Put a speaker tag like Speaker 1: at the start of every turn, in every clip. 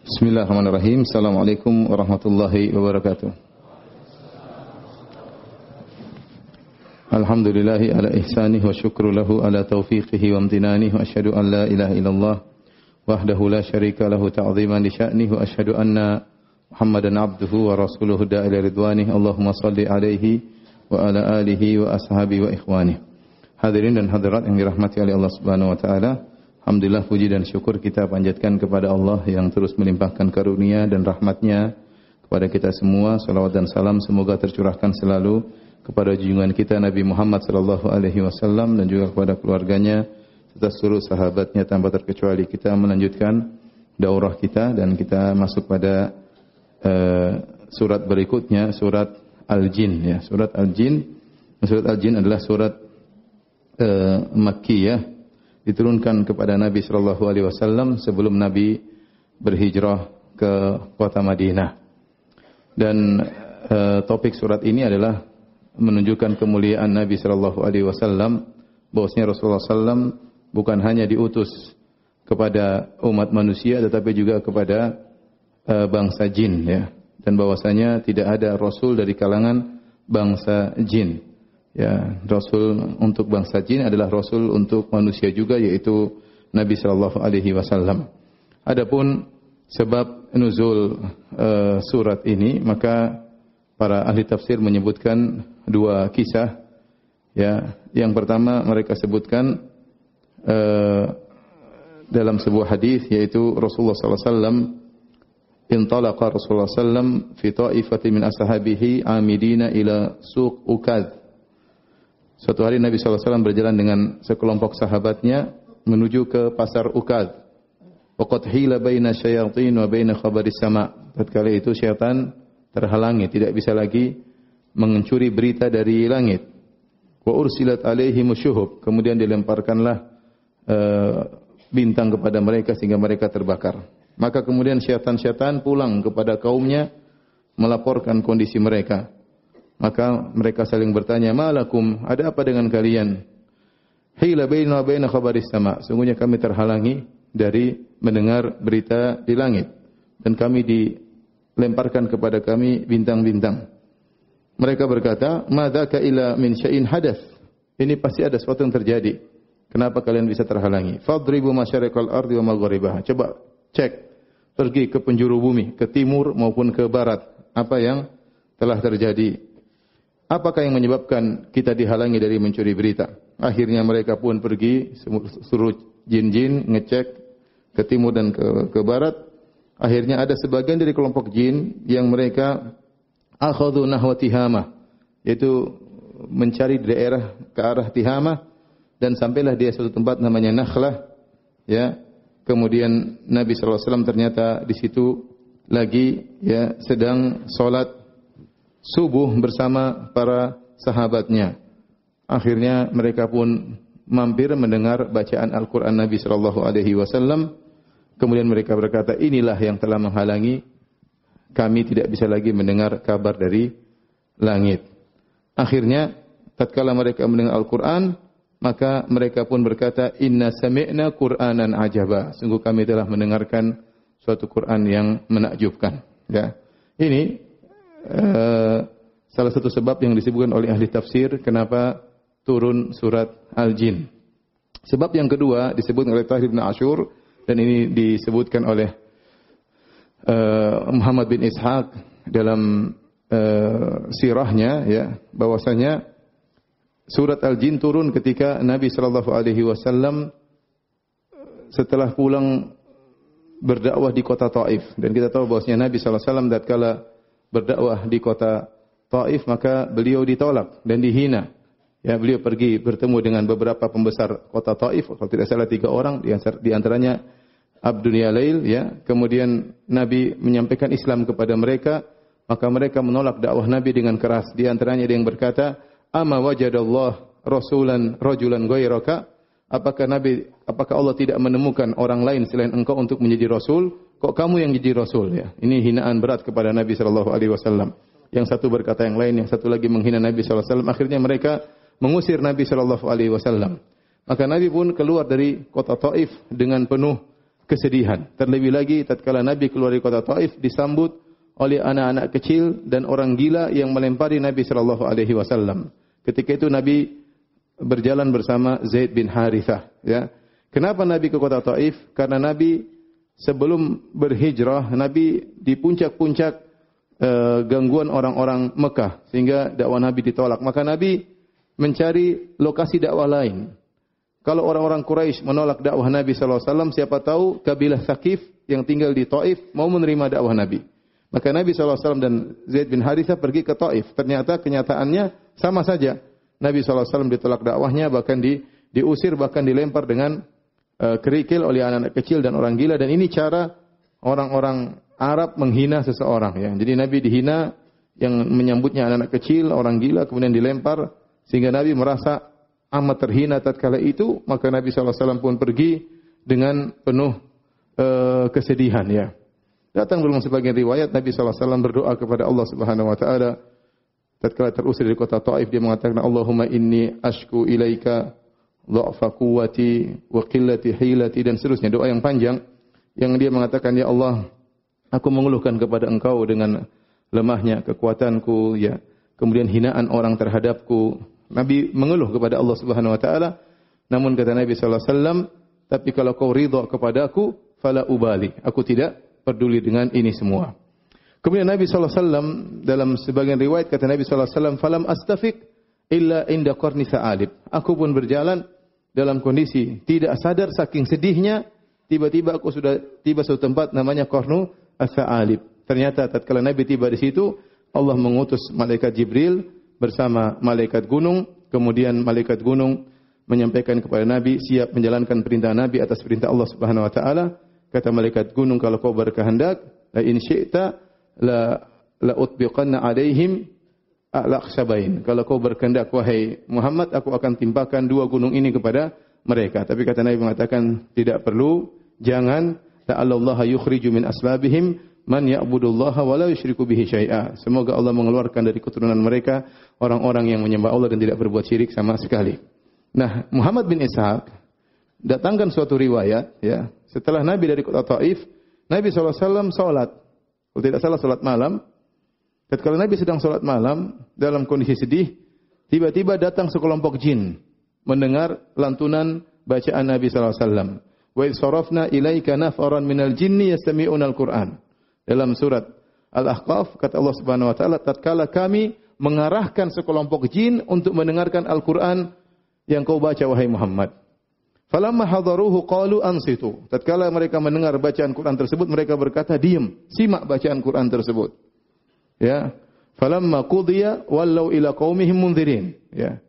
Speaker 1: Bismillahirrahmanirrahim. Assalamualaikum warahmatullahi wabarakatuh. Alhamdulillahi ala ihsanih wa syukru lahu ala taufiqihi wa amtinanih wa asyhadu an la ilaha illallah wahdahu la syarika lahu ta'ziman li sya'nih wa asyhadu anna Muhammadan abduhu wa rasuluhu da'ila ridwanih. Allahumma salli alaihi wa ala alihi wa ashabihi wa ikhwanih. Hadirin dan hadirat yang dirahmati oleh Allah Subhanahu wa taala. Alhamdulillah, puji dan syukur kita panjatkan kepada Allah yang terus melimpahkan karunia dan rahmat-Nya kepada kita semua. Salawat dan salam semoga tercurahkan selalu kepada junjungan kita Nabi Muhammad sallallahu alaihi wasallam dan juga kepada keluarganya serta seluruh sahabatnya tanpa terkecuali. Kita melanjutkan daurah kita dan kita masuk pada surat berikutnya, surat Al-Jin ya. Surat Al-Jin. Surat Al-Jin adalah surat Makkiyah, diturunkan kepada Nabi sallallahu alaihi wasallam sebelum Nabi berhijrah ke kota Madinah. Dan topik surat ini adalah menunjukkan kemuliaan Nabi sallallahu alaihi wasallam, bahwasanya Rasulullah sallam bukan hanya diutus kepada umat manusia tetapi juga kepada bangsa jin ya. Dan bahwasanya tidak ada rasul dari kalangan bangsa jin. Ya, rasul untuk bangsa jin adalah rasul untuk manusia juga, yaitu Nabi sallallahu alaihi wasallam. Adapun sebab nuzul surat ini, maka para ahli tafsir menyebutkan dua kisah. Ya, yang pertama mereka sebutkan dalam sebuah hadis, yaitu Rasulullah sallallahu alaihi wasallam intalaqa Rasulullah sallallahu alaihi wasallam fi ta'ifatin min ashabihi amidina ila suq Ukad. Suatu hari Nabi SAW berjalan dengan sekelompok sahabatnya menuju ke pasar Ukad. Waqad hila baina syayatin wa baina khabaris sama. Tatkala itu syaitan terhalangi, tidak bisa lagi mencuri berita dari langit. Wa ursilat alaihim syuhub. Kemudian dilemparkanlah bintang kepada mereka sehingga mereka terbakar. Maka kemudian syaitan-syaitan pulang kepada kaumnya melaporkan kondisi mereka. Maka mereka saling bertanya, "Malakum, ada apa dengan kalian?" "Hila baina wa baina khabaris sama." Sungguhnya kami terhalangi dari mendengar berita di langit dan kami dilemparkan kepada kami bintang-bintang. Mereka berkata, "Madzaka ila min syai'in hadath." Ini pasti ada sesuatu yang terjadi. Kenapa kalian bisa terhalangi? "Fadribu masyariqal ardi wa magharibaha." Coba cek, pergi ke penjuru bumi, ke timur maupun ke barat, apa yang telah terjadi. Apakah yang menyebabkan kita dihalangi dari mencuri berita? Akhirnya mereka pun pergi, suruh jin-jin ngecek ke timur dan ke barat. Akhirnya ada sebagian dari kelompok jin yang mereka akhadhu nahwa Tihamah, yaitu mencari daerah ke arah Tihamah, dan sampailah dia suatu tempat namanya Nakhlah. Ya, kemudian Nabi sallallahu alaihi wasallam ternyata di situ lagi ya sedang salat subuh bersama para sahabatnya. Akhirnya mereka pun mampir mendengar bacaan Al-Quran Nabi sallallahu alaihi wasallam. Kemudian mereka berkata, inilah yang telah menghalangi kami tidak bisa lagi mendengar kabar dari langit. Akhirnya tatkala mereka mendengar Al-Quran, maka mereka pun berkata, inna sami'na Qur'anan ajaba. Sungguh kami telah mendengarkan suatu Quran yang menakjubkan. Ya. Ini salah satu sebab yang disebutkan oleh ahli tafsir kenapa turun surat Al-Jin. Sebab yang kedua disebutkan oleh Tahir bin Ashur, dan ini disebutkan oleh Muhammad bin Ishaq dalam sirahnya ya, bahwasanya surat Al-Jin turun ketika Nabi sallallahu alaihi wasallam setelah pulang berdakwah di kota Taif. Dan kita tahu bahwasanya Nabi sallallahu alaihi wasallam tatkala berdakwah di kota Taif, maka beliau ditolak dan dihina. Ya, beliau pergi bertemu dengan beberapa pembesar kota Taif, kalau tidak salah 3 orang, di antaranya Abdul Yalail, ya. Kemudian Nabi menyampaikan Islam kepada mereka, maka mereka menolak dakwah Nabi dengan keras. Di antaranya ada yang berkata, "Ama wajadallah rasulan rajulan ghairaka?" Apakah Allah tidak menemukan orang lain selain engkau untuk menjadi rasul? Kok kamu yang jadi rasul ya? Ini hinaan berat kepada Nabi sallallahu alaihi wasallam. Yang satu berkata yang lain, yang satu lagi menghina Nabi sallallahu alaihi wasallam. Akhirnya mereka mengusir Nabi sallallahu alaihi wasallam. Maka Nabi pun keluar dari kota Taif dengan penuh kesedihan. Terlebih lagi tatkala Nabi keluar dari kota Taif disambut oleh anak-anak kecil dan orang gila yang melempari Nabi sallallahu alaihi wasallam. Ketika itu Nabi berjalan bersama Zaid bin Harithah, ya. Kenapa Nabi ke kota Taif? Karena Nabi sebelum berhijrah, Nabi di puncak-puncak gangguan orang-orang Mekah sehingga dakwah Nabi ditolak. Maka Nabi mencari lokasi dakwah lain. Kalau orang-orang Quraisy menolak dakwah Nabi sallallahu alaihi wasallam, siapa tahu kabilah Tsaqif yang tinggal di Taif mau menerima dakwah Nabi. Maka Nabi sallallahu alaihi wasallam dan Zaid bin Harithah pergi ke Taif. Ternyata kenyataannya sama saja. Nabi sallallahu alaihi wasallam ditolak dakwahnya, bahkan diusir, bahkan dilempar dengan kerikil oleh anak-anak kecil dan orang gila. Dan ini cara orang-orang Arab menghina seseorang, ya. Jadi Nabi dihina, yang menyambutnya anak-anak kecil, orang gila, kemudian dilempar sehingga Nabi merasa amat terhina tatkala itu. Maka Nabi sallallahu alaihi wasallam pun pergi dengan penuh kesedihan, ya. Datang dalam sebagian riwayat Nabi sallallahu alaihi wasallam berdoa kepada Allah Subhanahu wa taala tatkala terusir dari kota Taif. Dia mengatakan, Allahumma inni ashku ilaika dha'fa quwwati wa qillati hilati, dan seterusnya, doa yang panjang yang dia mengatakan, ya Allah, aku mengeluhkan kepada Engkau dengan lemahnya kekuatanku, ya, kemudian hinaan orang terhadapku. Nabi mengeluh kepada Allah Subhanahu wa taala. Namun kata Nabi sallallahu alaihi wasallam, tapi kalau kau ridha kepadaku, fala ubali, aku tidak peduli dengan ini semua. Kemudian Nabi sallallahu alaihi wasallam dalam sebagian riwayat kata Nabi sallallahu alaihi wasallam, falam astafiq illa inda qarni sa'alib. Aku pun berjalan dalam kondisi tidak sadar saking sedihnya, tiba-tiba aku sudah tiba suatu tempat namanya Qarnu as-Sa'alib. Ternyata tatkala Nabi tiba di situ, Allah mengutus malaikat Jibril bersama malaikat gunung. Kemudian malaikat gunung menyampaikan kepada Nabi siap menjalankan perintah Nabi atas perintah Allah Subhanahu wa taala. Kata malaikat gunung, kalau kau berkehendak, la in syi'ta la utbiqanna alaihim a'laqsabain. Kalau kau berkehendak wahai Muhammad, aku akan timpakan dua gunung ini kepada mereka. Tapi kata Nabi mengatakan tidak perlu, jangan, la'allallaha yukhriju min aslabihim man ya'budullaha wa la yusyriku bihi syai'a. Semoga Allah mengeluarkan dari keturunan mereka orang-orang yang menyembah Allah dan tidak berbuat syirik sama sekali. Nah, Muhammad bin Ishaq datangkan suatu riwayat, ya, setelah Nabi dari kota Taif, Nabi SAW salat. Kalau tidak salah salat malam. Ketika Nabi sedang salat malam dalam kondisi sedih, tiba-tiba datang sekelompok jin mendengar lantunan bacaan Nabi SAW. Wa idh sarafna ilaika nafaran minal jinni yastami'una al-Qur'an. Dalam surat Al-Ahqaf kata Allah Subhanahu wa taala, tatkala kami mengarahkan sekelompok jin untuk mendengarkan Al-Qur'an yang kau baca wahai Muhammad. Falamma hadaruhu qalu ansitu. Tatkala mereka mendengar bacaan Quran tersebut, mereka berkata, diam, simak bacaan Quran tersebut. Ya. Falamma qudiya wallau ila qaumihim mundzirin. Ya.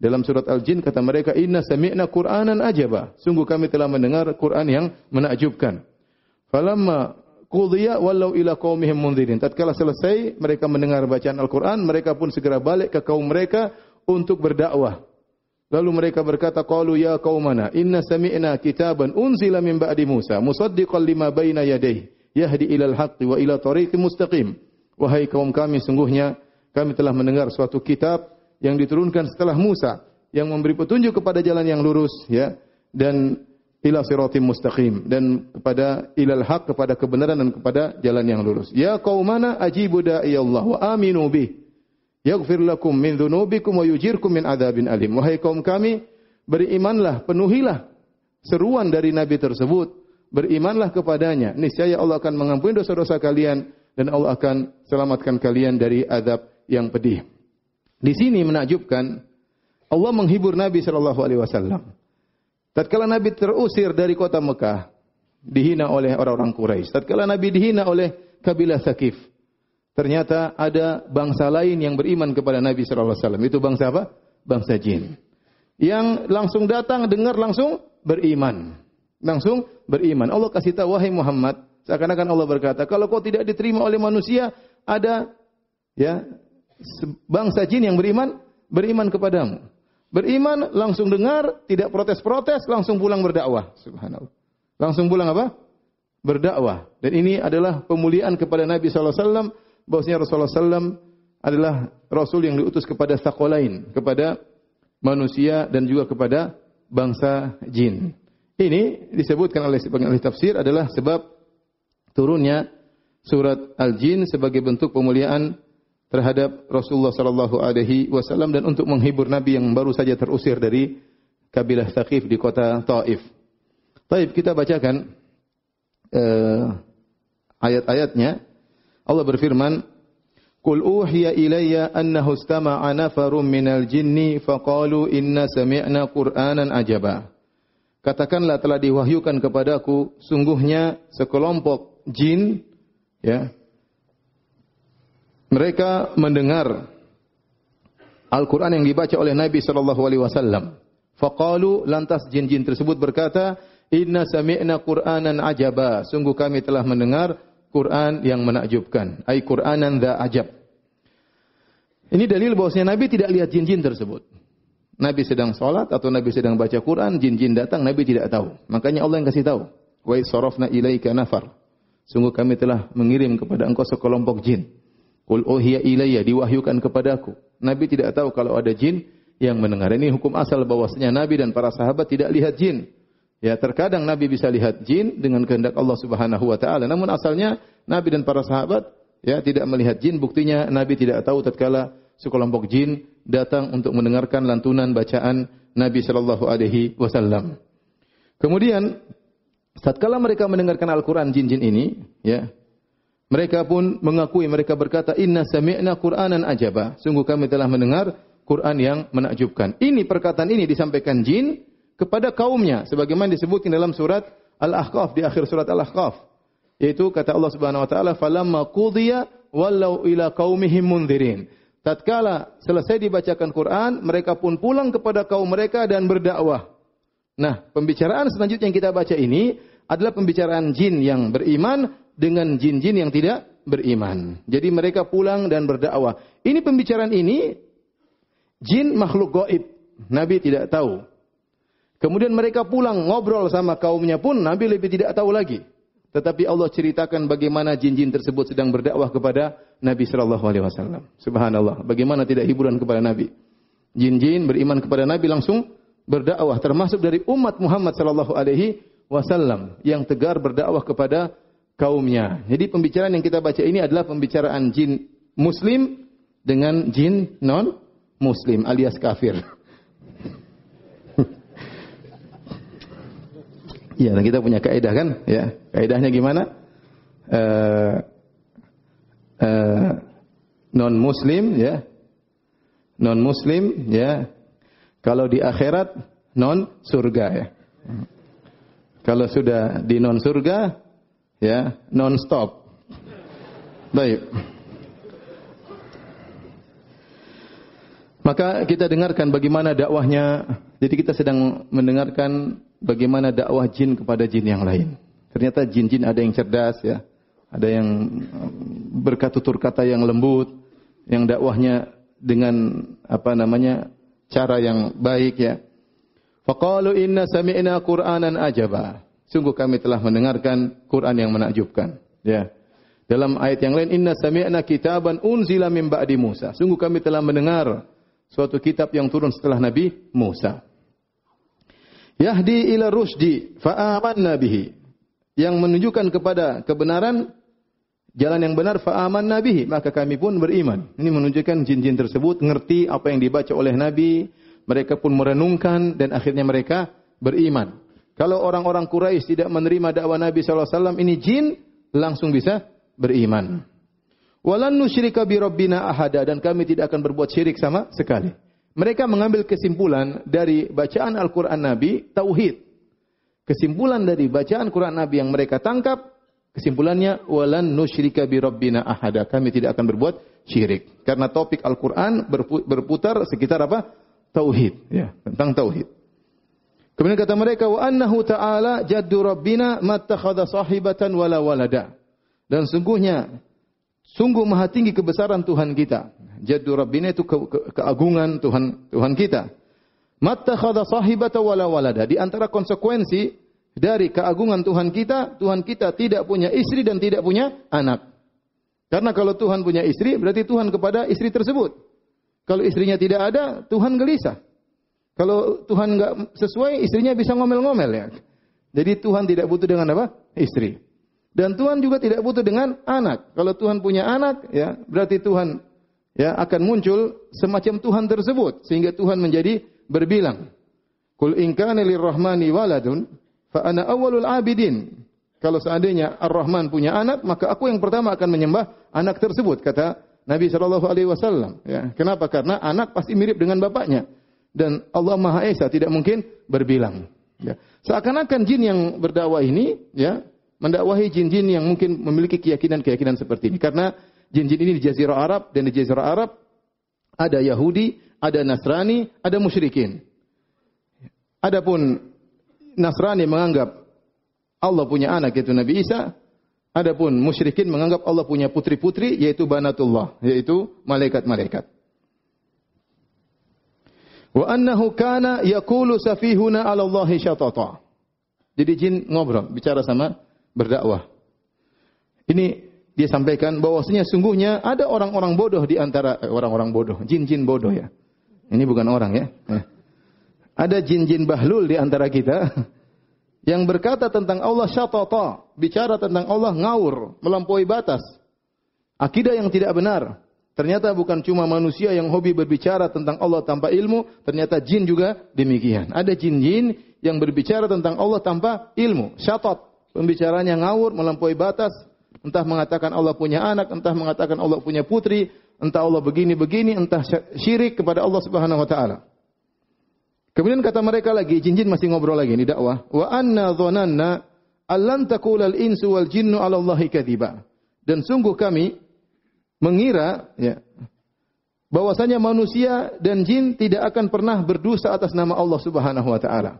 Speaker 1: Dalam surat Al-Jin kata mereka, inna sami'na Qur'anan ajaba. Sungguh kami telah mendengar Quran yang menakjubkan. Falamma qudiya wallau ila qaumihim mundzirin. Tatkala selesai mereka mendengar bacaan Al-Quran, mereka pun segera balik ke kaum mereka untuk berdakwah. Lalu mereka berkata, qalu ya qaumana inna sami'na kitaban unzila min ba'di Musa musaddiqan lima baina yadayhi yahdi ilal haqqi wa ila tariqim mustaqim. Wahai kaum kami, sungguhnya kami telah mendengar suatu kitab yang diturunkan setelah Musa yang memberi petunjuk kepada jalan yang lurus, ya, dan ila siratim mustaqim, dan kepada ilal haq, kepada kebenaran dan kepada jalan yang lurus. Ya qaumana ajibu da'iyallah wa aminu bih yaghfir lakum min dzunubikum wa yujirkum min adzabin alim. Wahai kaum kami, berimanlah, penuhilah seruan dari nabi tersebut, berimanlah kepadanya, niscaya Allah akan mengampuni dosa-dosa kalian dan Allah akan selamatkan kalian dari azab yang pedih. Di sini menakjubkan, Allah menghibur Nabi sallallahu alaihi wasallam. Tatkala Nabi terusir dari kota Mekah, dihina oleh orang-orang Quraisy. Tatkala Nabi dihina oleh kabilah Tsaqif, ternyata ada bangsa lain yang beriman kepada Nabi sallallahu alaihi wasallam. Itu bangsa apa? Bangsa jin. Yang langsung datang, dengar, langsung beriman. Langsung beriman. Allah kasih tahu, wahai Muhammad, seakan-akan Allah berkata, kalau kau tidak diterima oleh manusia, ada, ya, bangsa jin yang beriman kepadamu. Beriman, langsung dengar, tidak protes-protes, langsung pulang berdakwah. Subhanallah. Langsung pulang apa? Berdakwah. Dan ini adalah pemuliaan kepada Nabi sallallahu alaihi wasallam, bahwasanya Rasulullah SAW adalah Rasul yang diutus kepada tsaqalain, kepada manusia dan juga kepada bangsa jin. Ini disebutkan oleh sebagian ahli tafsir adalah sebab turunnya surat Al-Jin sebagai bentuk pemuliaan terhadap Rasulullah sallallahu alaihi wasallam dan untuk menghibur Nabi yang baru saja terusir dari kabilah Thaqif di kota Taif. Taib kita bacakan ayat-ayatnya. Allah berfirman, "Qul uhiya ilayya annahu istama'a nafarun minal jinni faqalu inna sami'na Qur'anan ajaba." Katakanlah telah diwahyukan kepadaku sungguhnya sekelompok jin ya mereka mendengar Al-Qur'an yang dibaca oleh Nabi sallallahu alaihi wasallam. Faqalu lantas jin-jin tersebut berkata, "Inna sami'na Qur'anan ajaba." Sungguh kami telah mendengar Quran yang menakjubkan. Ai Qur'anan dza ajab. Ini dalil bahwasanya Nabi tidak lihat jin-jin tersebut. Nabi sedang salat atau Nabi sedang baca Quran, jin-jin datang, Nabi tidak tahu. Makanya Allah yang kasih tahu. Wa sarafna ilaika nafar. Sungguh kami telah mengirim kepada engkau sekelompok jin. Qul uhiya ilayya, diwahyukan kepadaku. Nabi tidak tahu kalau ada jin yang mendengar. Ini hukum asal bahwasanya Nabi dan para sahabat tidak lihat jin. Ya, terkadang Nabi bisa lihat jin dengan kehendak Allah Subhanahu wa taala. Namun asalnya Nabi dan para sahabat ya tidak melihat jin. Buktinya Nabi tidak tahu tatkala sekelompok jin datang untuk mendengarkan lantunan bacaan Nabi sallallahu alaihi wasallam. Kemudian tatkala mereka mendengarkan Al-Qur'an jin-jin ini, ya, mereka pun mengakui, mereka berkata, "Inna sami'na Qur'anan ajaba." Sungguh kami telah mendengar Quran yang menakjubkan. Ini perkataan ini disampaikan jin kepada kaumnya sebagaimana disebutkan dalam surat Al-Ahqaf, di akhir surat Al-Ahqaf. Yaitu kata Allah Subhanahu wa taala, "Falamma qudiya wallau ila qaumihim mundzirin." Tatkala selesai dibacakan Quran, mereka pun pulang kepada kaum mereka dan berdakwah. Nah, pembicaraan selanjutnya yang kita baca ini adalah pembicaraan jin yang beriman dengan jin-jin yang tidak beriman. Jadi mereka pulang dan berdakwah. Ini pembicaraan ini jin makhluk gaib. Nabi tidak tahu. Kemudian mereka pulang ngobrol sama kaumnya pun Nabi lebih tidak tahu lagi. Tetapi Allah ceritakan bagaimana jin-jin tersebut sedang berdakwah kepada Nabi sallallahu alaihi wasallam. Subhanallah, bagaimana tidak hiburan kepada Nabi. Jin-jin beriman kepada Nabi langsung berdakwah, termasuk dari umat Muhammad sallallahu alaihi wasallam yang tegar berdakwah kepada kaumnya. Jadi pembicaraan yang kita baca ini adalah pembicaraan jin muslim dengan jin non muslim alias kafir. Ya, dan kita punya kaidah kan? Ya, kaidahnya gimana? Non muslim ya. Non muslim ya. Kalau di akhirat non surga ya. Kalau sudah di non surga ya, non stop. Baik. Maka kita dengarkan bagaimana dakwahnya. Jadi kita sedang mendengarkan bagaimana dakwah jin kepada jin yang lain. Ternyata jin-jin ada yang cerdas ya, ada yang bertutur kata yang lembut, yang dakwahnya dengan cara yang baik ya. Faqalu inna sami'na Qur'anan ajaba. Sungguh kami telah mendengarkan Quran yang menakjubkan. Ya. Dalam ayat yang lain, inna sami'na kitaban unzila min ba'di Musa. Sungguh kami telah mendengar suatu kitab yang turun setelah Nabi Musa. Yahdi ila rusdi fa'amanna bihi. Yang menunjukkan kepada kebenaran, jalan yang benar, fa'amanna bihi. Maka kami pun beriman. Ini menunjukkan jin-jin tersebut ngerti apa yang dibaca oleh Nabi. Mereka pun merenungkan dan akhirnya mereka beriman. Kalau orang-orang Quraisy tidak menerima dakwah Nabi SAW, ini jin langsung bisa beriman. Walan nusyrika bi rabbina ahada, dan kami tidak akan berbuat syirik sama sekali. Mereka mengambil kesimpulan dari bacaan Al-Quran Nabi, tauhid. Kesimpulan dari bacaan Quran Nabi yang mereka tangkap, kesimpulannya, walan nusyrika bi rabbina ahada. Kami tidak akan berbuat syirik. Karena topik Al-Quran berputar sekitar apa? Tauhid. Ya, tentang tauhid. Kemudian kata mereka, wa annahu ta'ala jaddu rabbina mattakhadha sahibatan wala walada. Dan sungguh maha tinggi kebesaran Tuhan kita. Jaddu rabbina itu keagungan Tuhan kita. Mattakhadha sahibatan wala walada. Di antara konsekuensi dari keagungan Tuhan kita tidak punya istri dan tidak punya anak. Karena kalau Tuhan punya istri, berarti Tuhan kepada istri tersebut. Kalau istrinya tidak ada, Tuhan gelisah. Kalau Tuhan enggak sesuai, istrinya bisa ngomel-ngomel ya. Jadi Tuhan tidak butuh dengan apa? Istri. Dan Tuhan juga tidak butuh dengan anak. Kalau Tuhan punya anak, ya berarti Tuhan ya akan muncul semacam Tuhan tersebut sehingga Tuhan menjadi berbilang. Qul in kana lirrahmani waladun fa ana awwalul abidin. Kalau seandainya Ar-Rahman punya anak, maka aku yang pertama akan menyembah anak tersebut, kata Nabi sallallahu alaihi wasallam. Ya, kenapa? Karena anak pasti mirip dengan bapaknya. Dan Allah Maha Esa tidak mungkin berbilang. Ya. Seakan-akan jin yang berdakwah ini, ya, mendakwahi jin-jin yang mungkin memiliki keyakinan-keyakinan seperti ini. Karena jin-jin ini di Jazirah Arab, dan di Jazirah Arab ada Yahudi, ada Nasrani, ada musyrikin. Adapun Nasrani menganggap Allah punya anak, yaitu Nabi Isa. Adapun musyrikin menganggap Allah punya putri-putri, yaitu banatullah, yaitu malaikat-malaikat. Wa annahu kana yaqulu safihuna 'ala Allahi syatata. Jadi jin ngobrol, bicara sama berdakwah. Ini dia sampaikan bahwasanya sungguhnya ada orang-orang bodoh di antara orang-orang bodoh, jin-jin bodoh ya. Ini bukan orang ya. Ada jin-jin bahlul di antara kita yang berkata tentang Allah syatata, bicara tentang Allah ngawur, melampaui batas. Akidah yang tidak benar. Ternyata bukan cuma manusia yang hobi berbicara tentang Allah tanpa ilmu, ternyata jin juga demikian. Ada jin-jin yang berbicara tentang Allah tanpa ilmu, syatat, pembicaranya ngawur, melampaui batas, entah mengatakan Allah punya anak, entah mengatakan Allah punya putri, entah Allah begini-begini, entah syirik kepada Allah Subhanahu wa taala. Kemudian kata mereka lagi, jin-jin masih ngobrol lagi ini dakwah. Wa anna dhananna allan taqulal insu wal jinnu 'ala Allahi kadziba. Dan sungguh kami mengira ya bahwasanya manusia dan jin tidak akan pernah berdosa atas nama Allah Subhanahu wa taala.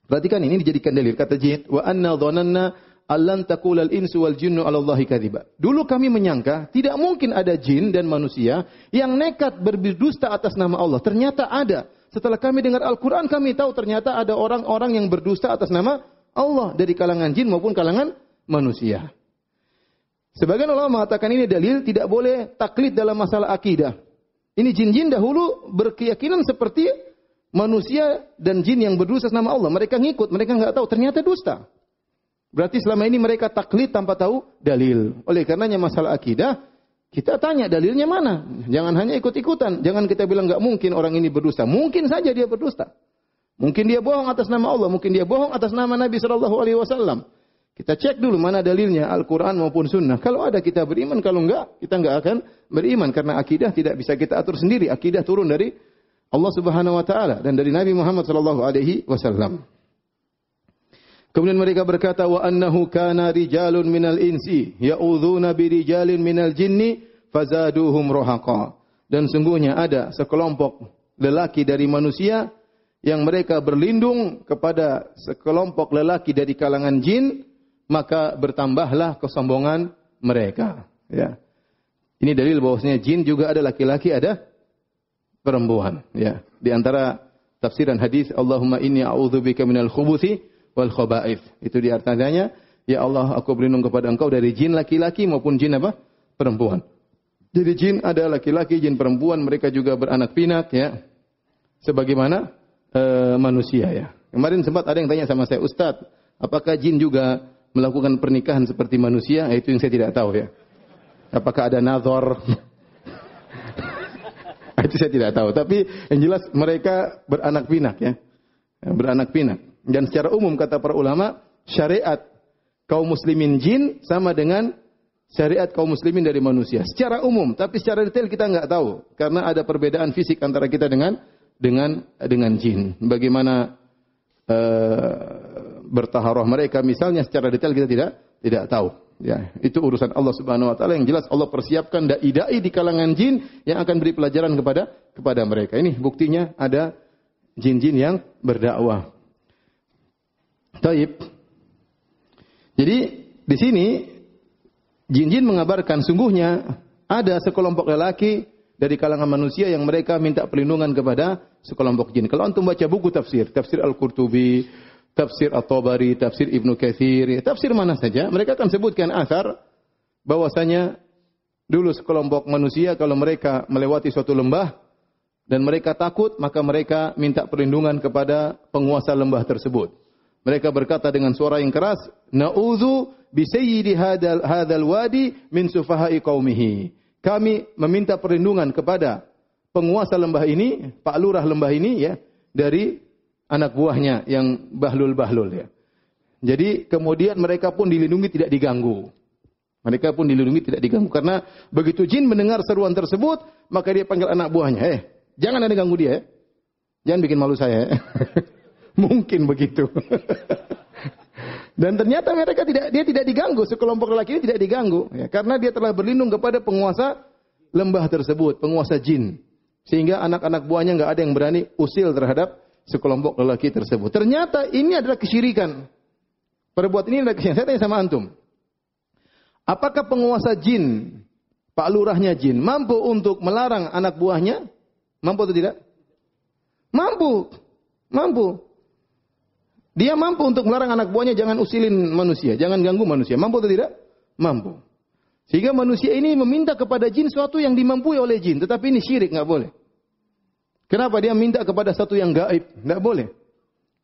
Speaker 1: Perhatikan ini dijadikan dalil kata jin, wa anna dhananna allan taqulal insu wal jinnu 'ala Allahi kadziba. Dulu kami menyangka tidak mungkin ada jin dan manusia yang nekat berdusta atas nama Allah. Ternyata ada. Setelah kami dengar Al-Quran, kami tahu ternyata ada orang-orang yang berdusta atas nama Allah dari kalangan jin maupun kalangan manusia. Sebagian ulama mengatakan ini dalil tidak boleh taklid dalam masalah akidah. Ini jin-jin dahulu berkeyakinan seperti manusia dan jin yang berdusta atas nama Allah. Mereka ngikut, mereka nggak tahu ternyata dusta. Berarti selama ini mereka taklid tanpa tahu dalil. Oleh karenanya masalah akidah, kita tanya dalilnya mana. Jangan hanya ikut-ikutan. Jangan kita bilang enggak mungkin orang ini berdusta. Mungkin saja dia berdusta. Mungkin dia bohong atas nama Allah. Mungkin dia bohong atas nama Nabi SAW. Kita cek dulu mana dalilnya. Al-Quran maupun Sunnah. Kalau ada kita beriman. Kalau enggak, kita enggak akan beriman. Karena akidah tidak bisa kita atur sendiri. Akidah turun dari Allah Subhanahu Wa Taala. Dan dari Nabi Muhammad SAW. Kemudian mereka berkata, wa annahu kana rijalun minal insi ya'udzuuna birijalin minal jinni fazaduhum rahaqa. Dan sungguhnya ada sekelompok lelaki dari manusia yang mereka berlindung kepada sekelompok lelaki dari kalangan jin, maka bertambahlah kesombongan mereka. Ya. Ini dalil bahwasanya jin juga ada laki-laki, ada perempuan. Ya. Di antara tafsiran hadis, Allahumma inni a'udzubika minal khubuthi wal khaba'ith. Itu di artinya, ya Allah, aku berlindung kepada Engkau dari jin laki-laki maupun jin apa? Perempuan. Jadi jin ada laki-laki, jin perempuan, mereka juga beranak pinak ya. Sebagaimana manusia ya. Kemarin sempat ada yang tanya sama saya, Ustaz, apakah jin juga melakukan pernikahan seperti manusia? Itu yang saya tidak tahu ya. Apakah ada nazar? Itu saya tidak tahu. Tapi yang jelas mereka beranak pinak ya. Beranak pinak. Dan secara umum kata para ulama, syariat kaum muslimin jin sama dengan syariat kaum muslimin dari manusia. Secara umum, tapi secara detail kita enggak tahu karena ada perbedaan fisik antara kita dengan jin. Bagaimana bertaharah mereka misalnya secara detail kita tidak tahu. Ya, itu urusan Allah Subhanahu wa taala. Yang jelas Allah persiapkan dai-dai di kalangan jin yang akan beri pelajaran kepada mereka. Ini buktinya ada jin-jin yang berdakwah. Taib. Jadi di sini jin-jin mengabarkan sungguhnya ada sekelompok lelaki dari kalangan manusia yang mereka minta perlindungan kepada sekelompok jin. Kalau antum baca buku tafsir Al-Qurtubi, tafsir At-Tabari, tafsir Ibnu Katsir, tafsir mana saja, mereka akan sebutkan asar bahwasanya dulu sekelompok manusia kalau mereka melewati suatu lembah dan mereka takut, maka mereka minta perlindungan kepada penguasa lembah tersebut. Mereka berkata dengan suara yang keras, "Na'udzu bi sayyidi hadzal wadi min sufaha'i qaumihi." Kami meminta perlindungan kepada penguasa lembah ini, Pak Lurah lembah ini ya, dari anak buahnya yang bahlul-bahlul ya. Jadi kemudian mereka pun dilindungi tidak diganggu. Mereka pun dilindungi tidak diganggu karena begitu jin mendengar seruan tersebut, maka dia panggil anak buahnya, jangan ada ganggu dia ya. Jangan bikin malu saya ya." Mungkin begitu. Dan ternyata dia tidak diganggu, sekelompok lelaki ini tidak diganggu ya, karena dia telah berlindung kepada penguasa lembah tersebut, penguasa jin. Sehingga anak-anak buahnya enggak ada yang berani usil terhadap sekelompok lelaki tersebut. Ternyata ini adalah kesyirikan. Perbuatan ini adalah kesyirikan. Saya tanya sama antum. Apakah penguasa jin, Pak Lurahnya jin, mampu untuk melarang anak buahnya? Mampu atau tidak? Mampu. Dia mampu untuk melarang anak buahnya jangan usilin manusia, jangan ganggu manusia. Mampu atau tidak? Mampu. Sehingga manusia ini meminta kepada jin sesuatu yang dimampui oleh jin, tetapi ini syirik, enggak boleh. Kenapa dia minta kepada sesuatu yang gaib? Enggak boleh.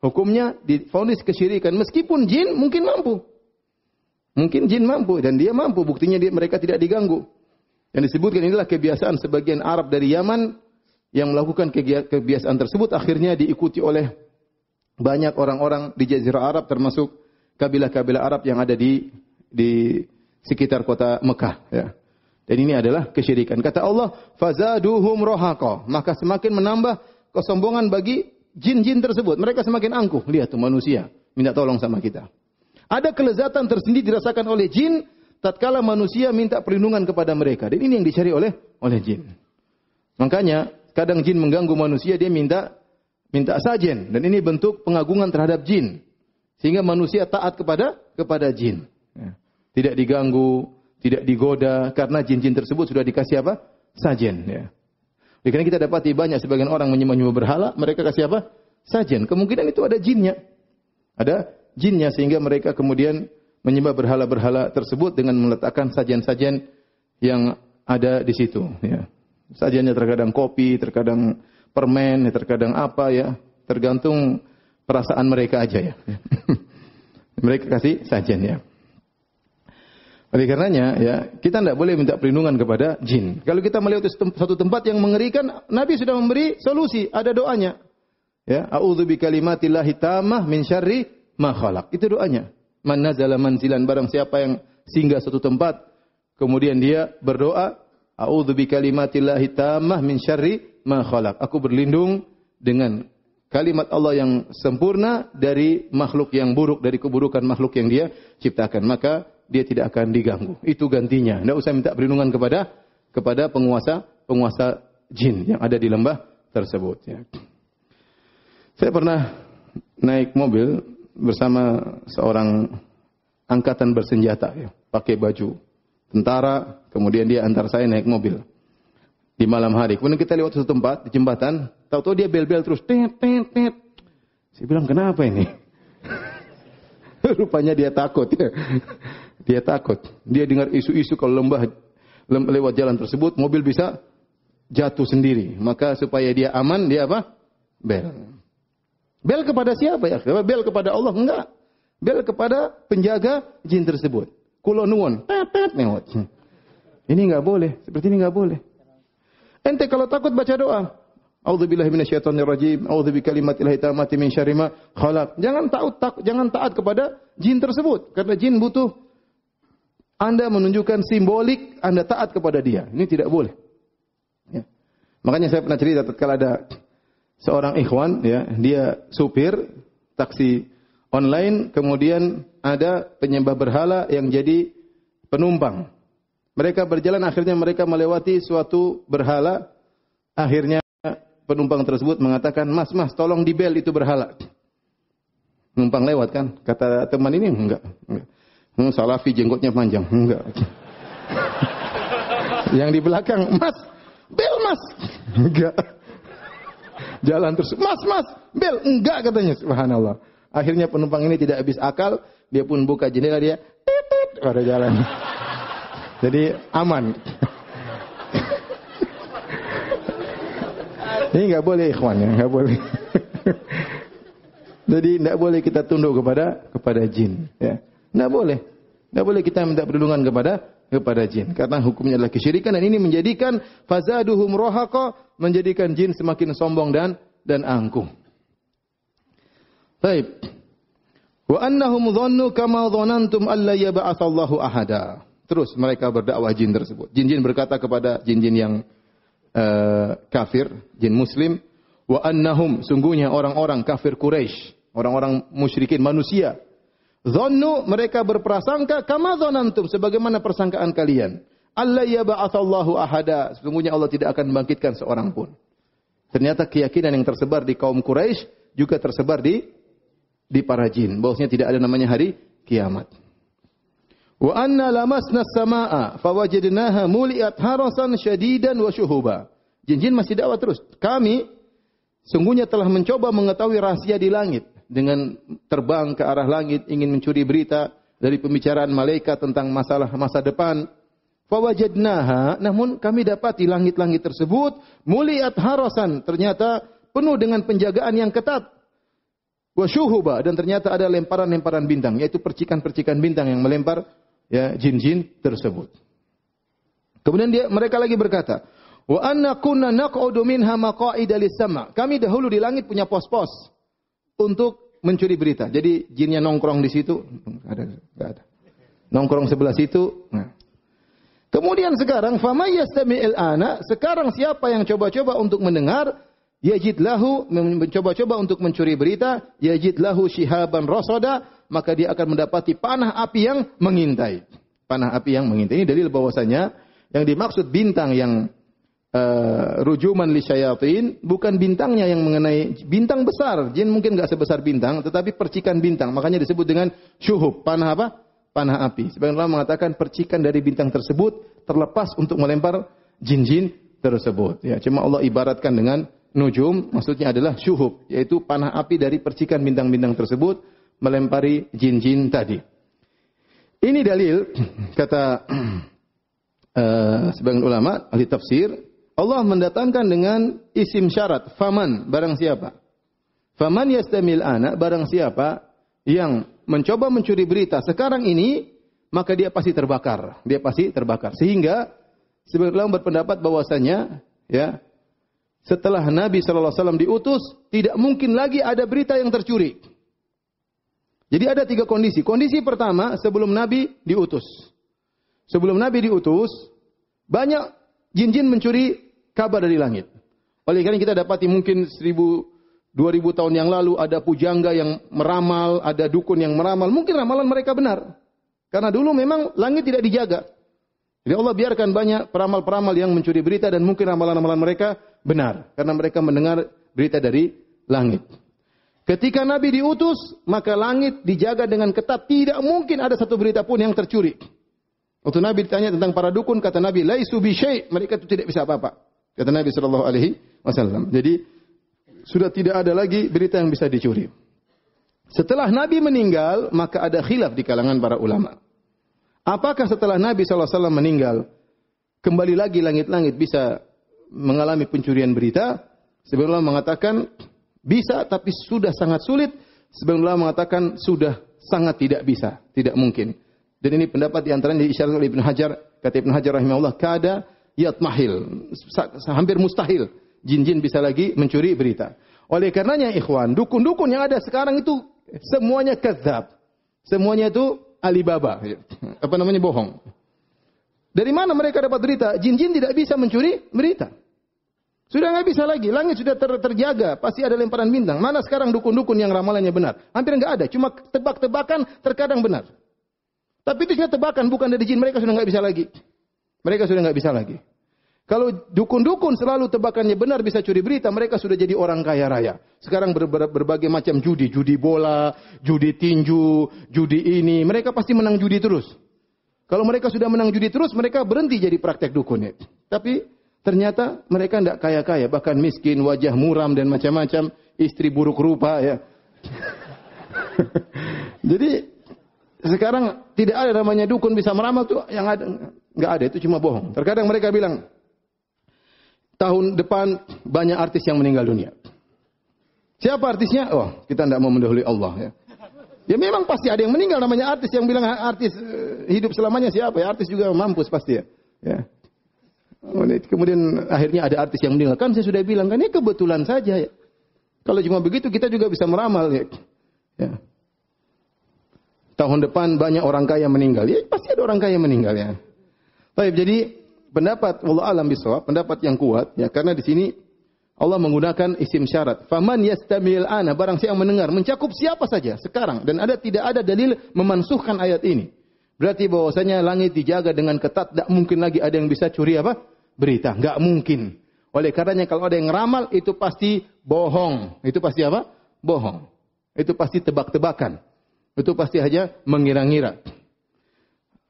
Speaker 1: Hukumnya divonis kesyirikan meskipun jin mungkin mampu. Mungkin jin mampu dan dia mampu, buktinya mereka tidak diganggu. Yang disebutkan inilah kebiasaan sebagian Arab dari Yaman yang melakukan kebiasaan tersebut akhirnya diikuti oleh banyak orang-orang di Jazirah Arab termasuk kabilah-kabilah Arab yang ada di sekitar kota Mekah ya. Dan ini adalah kesyirikan. Kata Allah, "Fazaduhum rahaqa." Maka semakin menambah kesombongan bagi jin-jin tersebut. Mereka semakin angkuh. Lihat tuh manusia minta tolong sama kita. Ada kelezatan tersendiri dirasakan oleh jin tatkala manusia minta perlindungan kepada mereka. Dan ini yang dicari oleh jin. Makanya kadang jin mengganggu manusia, dia minta sajen, dan ini bentuk pengagungan terhadap jin sehingga manusia taat kepada jin ya. Tidak diganggu, tidak digoda karena jin-jin tersebut sudah dikasih apa? Sajen ya. Karena kita dapati banyak sebagian orang menyembah berhala, mereka kasih apa? Sajen. Kemungkinan itu ada jinnya sehingga mereka kemudian menyembah berhala-berhala tersebut dengan meletakkan sajen-sajen yang ada di situ ya. Sajennya terkadang kopi, terkadang permen, terkadang apa ya, tergantung perasaan mereka aja ya. Mereka kasih sajen ya. Oleh karenanya ya, kita tidak boleh minta perlindungan kepada jin. Kalau kita melihat satu tempat yang mengerikan, Nabi sudah memberi solusi, ada doanya. Ya, a'udzu bikalimatillahi tammah min syarri ma khalaq. Itu doanya. Man nazala manzilan, barang siapa yang singgah suatu tempat, kemudian dia berdoa, a'udzu bikalimatillahi tammah min syarri ma khalaq. Aku berlindung dengan kalimat Allah yang sempurna dari makhluk yang buruk, dari keburukan makhluk yang dia ciptakan. Maka dia tidak akan diganggu. Itu gantinya. Tidak usah minta perlindungan kepada penguasa jin yang ada di lembah tersebut. Ya. Saya pernah naik mobil bersama seorang angkatan bersenjata, ya, pakai baju tentara. Kemudian dia antar saya naik mobil di malam hari. Kemudian kita lewat satu tempat di jembatan. Tahu-tahu dia bel-bel terus. Tet. Saya bilang, kenapa ini? Rupanya dia takut. Ya. Dia takut. Dia dengar isu-isu kalau lewat jalan tersebut, mobil bisa jatuh sendiri. Maka supaya dia aman, dia apa? Bel. Bel kepada siapa ya? Bel kepada Allah? Enggak. Bel kepada penjaga jin tersebut. Kulo nuwun. Tet. Ini enggak boleh. Seperti ini enggak boleh. Ente kalau takut baca doa. A'udzubillahi minasyaitonirrajim. A'udzu bikalimatillahi tammati min syarri ma khalaq. Jangan taat kepada jin tersebut karena jin butuh Anda menunjukkan simbolik Anda taat kepada dia. Ini tidak boleh. Ya. Makanya saya pernah cerita tatkala ada seorang ikhwan, ya, dia supir taksi online, kemudian ada penyembah berhala yang jadi penumpang. Mereka berjalan, akhirnya mereka melewati suatu berhala. Akhirnya penumpang tersebut mengatakan, Mas, tolong dibel itu berhala. Numpang lewat kan? Kata teman ini, enggak. Salafi jenggotnya panjang. Enggak. Yang di belakang, Mas, bel Mas. Enggak. Jalan terus, Mas, bel. Enggak katanya, subhanallah. Akhirnya penumpang ini tidak habis akal, dia pun buka jendela, dia tit pada jalan. Jadi aman. Ini enggak boleh ikhwan, ya, enggak boleh. Jadi tidak boleh kita tunduk kepada jin. Ya. Tidak boleh. Tidak boleh kita minta perlindungan kepada jin. Karena hukumnya adalah kesyirikan dan ini menjadikan fazaduhum rohaqa, menjadikan jin semakin sombong dan angkuh. Baik. Wa annahum dhannu kama dhanantum alla yab'atsallahu ahada. Terus mereka berdakwah jin tersebut. Jin-jin berkata kepada jin-jin yang kafir, jin muslim, wa annahum, sungguhnya orang-orang kafir Quraisy, orang-orang musyrikin manusia, dhannu, mereka berprasangka kama dhanantum, sebagaimana persangkaan kalian, alla yab'atsallahu ahada, sesungguhnya Allah tidak akan membangkitkan seorang pun. Ternyata keyakinan yang tersebar di kaum Quraisy juga tersebar di para jin, bahwasanya tidak ada namanya hari kiamat. Wa anna lamasna as-samaa'a fawajadnaha muliat harasan syadidan wa syuhuba. Jin-jin masih dakwah terus. Kami sungguhnya telah mencoba mengetahui rahasia di langit dengan terbang ke arah langit ingin mencuri berita dari pembicaraan malaikat tentang masalah masa depan. Fawajadnaha, namun kami dapati langit-langit tersebut muliat harasan, ternyata penuh dengan penjagaan yang ketat. Wa syuhuba, dan ternyata ada lemparan-lemparan bintang, yaitu percikan-percikan bintang yang melempar ya jin-jin tersebut. Kemudian mereka lagi berkata, wa anna kunna naq'udu minha maq'ida lis-sama'. Kami dahulu di langit punya pos-pos untuk mencuri berita. Jadi jinnya nongkrong di situ, enggak ada. Nongkrong sebelah situ. Nah. Kemudian sekarang famay yastami'il ana, sekarang siapa yang coba-coba untuk mendengar, yajid lahu, mencoba-coba untuk mencuri berita, yajid lahu shihaban rasada, maka dia akan mendapati panah api yang mengintai. Panah api yang mengintai. Ini dalil bahwasanya yang dimaksud bintang yang rujuman li syayatin bukan bintangnya yang mengenai bintang besar. Jin mungkin enggak sebesar bintang, tetapi percikan bintang. Makanya disebut dengan syuhub. Panah apa? Panah api. Sebagian ulama mengatakan percikan dari bintang tersebut terlepas untuk melempar jin-jin tersebut. Ya, cuma Allah ibaratkan dengan nujum, maksudnya adalah syuhub, yaitu panah api dari percikan bintang-bintang tersebut melempari jin-jin tadi. Ini dalil, kata sebagian ulama, ahli tafsir, Allah mendatangkan dengan isim syarat, faman, barang siapa. Faman yastamil ana, barang siapa yang mencoba mencuri berita sekarang ini, maka dia pasti terbakar. Dia pasti terbakar. Sehingga sebagian ulama berpendapat bahwasanya, ya, setelah Nabi SAW diutus, tidak mungkin lagi ada berita yang tercuri. Jadi ada 3 kondisi. Kondisi pertama, sebelum Nabi diutus. Sebelum Nabi diutus, banyak jin-jin mencuri kabar dari langit. Oleh karena kita dapati mungkin 1000-2000 tahun yang lalu ada pujangga yang meramal, ada dukun yang meramal. Mungkin ramalan mereka benar. Karena dulu memang langit tidak dijaga. Jadi Allah biarkan banyak peramal-peramal yang mencuri berita dan mungkin ramalan-ramalan mereka benar. Karena mereka mendengar berita dari langit. Ketika Nabi diutus, maka langit dijaga dengan ketat. Tidak mungkin ada satu berita pun yang tercuri. Waktu Nabi ditanya tentang para dukun, kata Nabi, laisu bi syai', mereka itu tidak bisa apa-apa. Kata Nabi SAW. Jadi, sudah tidak ada lagi berita yang bisa dicuri. Setelah Nabi meninggal, maka ada khilaf di kalangan para ulama. Apakah setelah Nabi SAW meninggal, kembali lagi langit-langit bisa mengalami pencurian berita? Sebagian ulama mengatakan bisa, tapi sudah sangat sulit. Sebagian ulama mengatakan sudah sangat tidak bisa, tidak mungkin. Dan ini pendapat di antaranya diisyaratkan oleh Ibnu Hajar. Kata Ibnu Hajar rahimahullah, kada yatmahil, hampir mustahil jin-jin bisa lagi mencuri berita. Oleh karenanya ikhwan, dukun-dukun yang ada sekarang itu semuanya kadzab. Semuanya itu Alibaba, apa namanya, bohong. Dari mana mereka dapat berita? Jin-jin tidak bisa mencuri berita. Sudah nggak bisa lagi. Langit sudah terjaga. Pasti ada lemparan bintang. Mana sekarang dukun-dukun yang ramalannya benar? Hampir nggak ada. Cuma tebak-tebakan terkadang benar. Tapi itu cuma tebakan, bukan dari jin. Mereka sudah nggak bisa lagi. Mereka sudah nggak bisa lagi. Kalau dukun-dukun selalu tebakannya benar bisa curi berita, mereka sudah jadi orang kaya raya. Sekarang berbagai macam judi, judi bola, judi tinju, judi ini, mereka pasti menang judi terus. Kalau mereka sudah menang judi terus, mereka berhenti jadi praktek dukun. Tapi ternyata mereka tidak kaya-kaya, bahkan miskin, wajah muram dan macam-macam, istri buruk rupa, ya. Jadi sekarang tidak ada namanya dukun bisa meramal tuh, yang ada nggak ada, itu cuma bohong. Terkadang mereka bilang tahun depan banyak artis yang meninggal dunia. Siapa artisnya? Oh, kita tidak mau mendahului Allah ya. Ya memang pasti ada yang meninggal namanya artis, yang bilang artis hidup selamanya siapa ya? Artis juga mampus pasti ya. Ya. Kemudian akhirnya ada artis yang meninggal. Kan saya sudah bilang kan ini kebetulan saja ya. Kalau cuma begitu kita juga bisa meramal ya. Ya. Tahun depan banyak orang kaya meninggal. Ya pasti ada orang kaya meninggal ya. Baik, jadi pendapat wallahu alam bisawab, pendapat yang kuat ya, karena di sini Allah menggunakan isim syarat. Faman yastamil ana, barang siapa yang mendengar, mencakup siapa saja sekarang, dan tidak ada dalil memansuhkan ayat ini. Berarti bahwasanya langit dijaga dengan ketat, tidak mungkin lagi ada yang bisa curi apa? Berita, enggak mungkin. Oleh karenanya kalau ada yang ramal itu pasti bohong. Itu pasti apa? Bohong. Itu pasti tebak-tebakan. Itu pasti hanya mengira-ngira.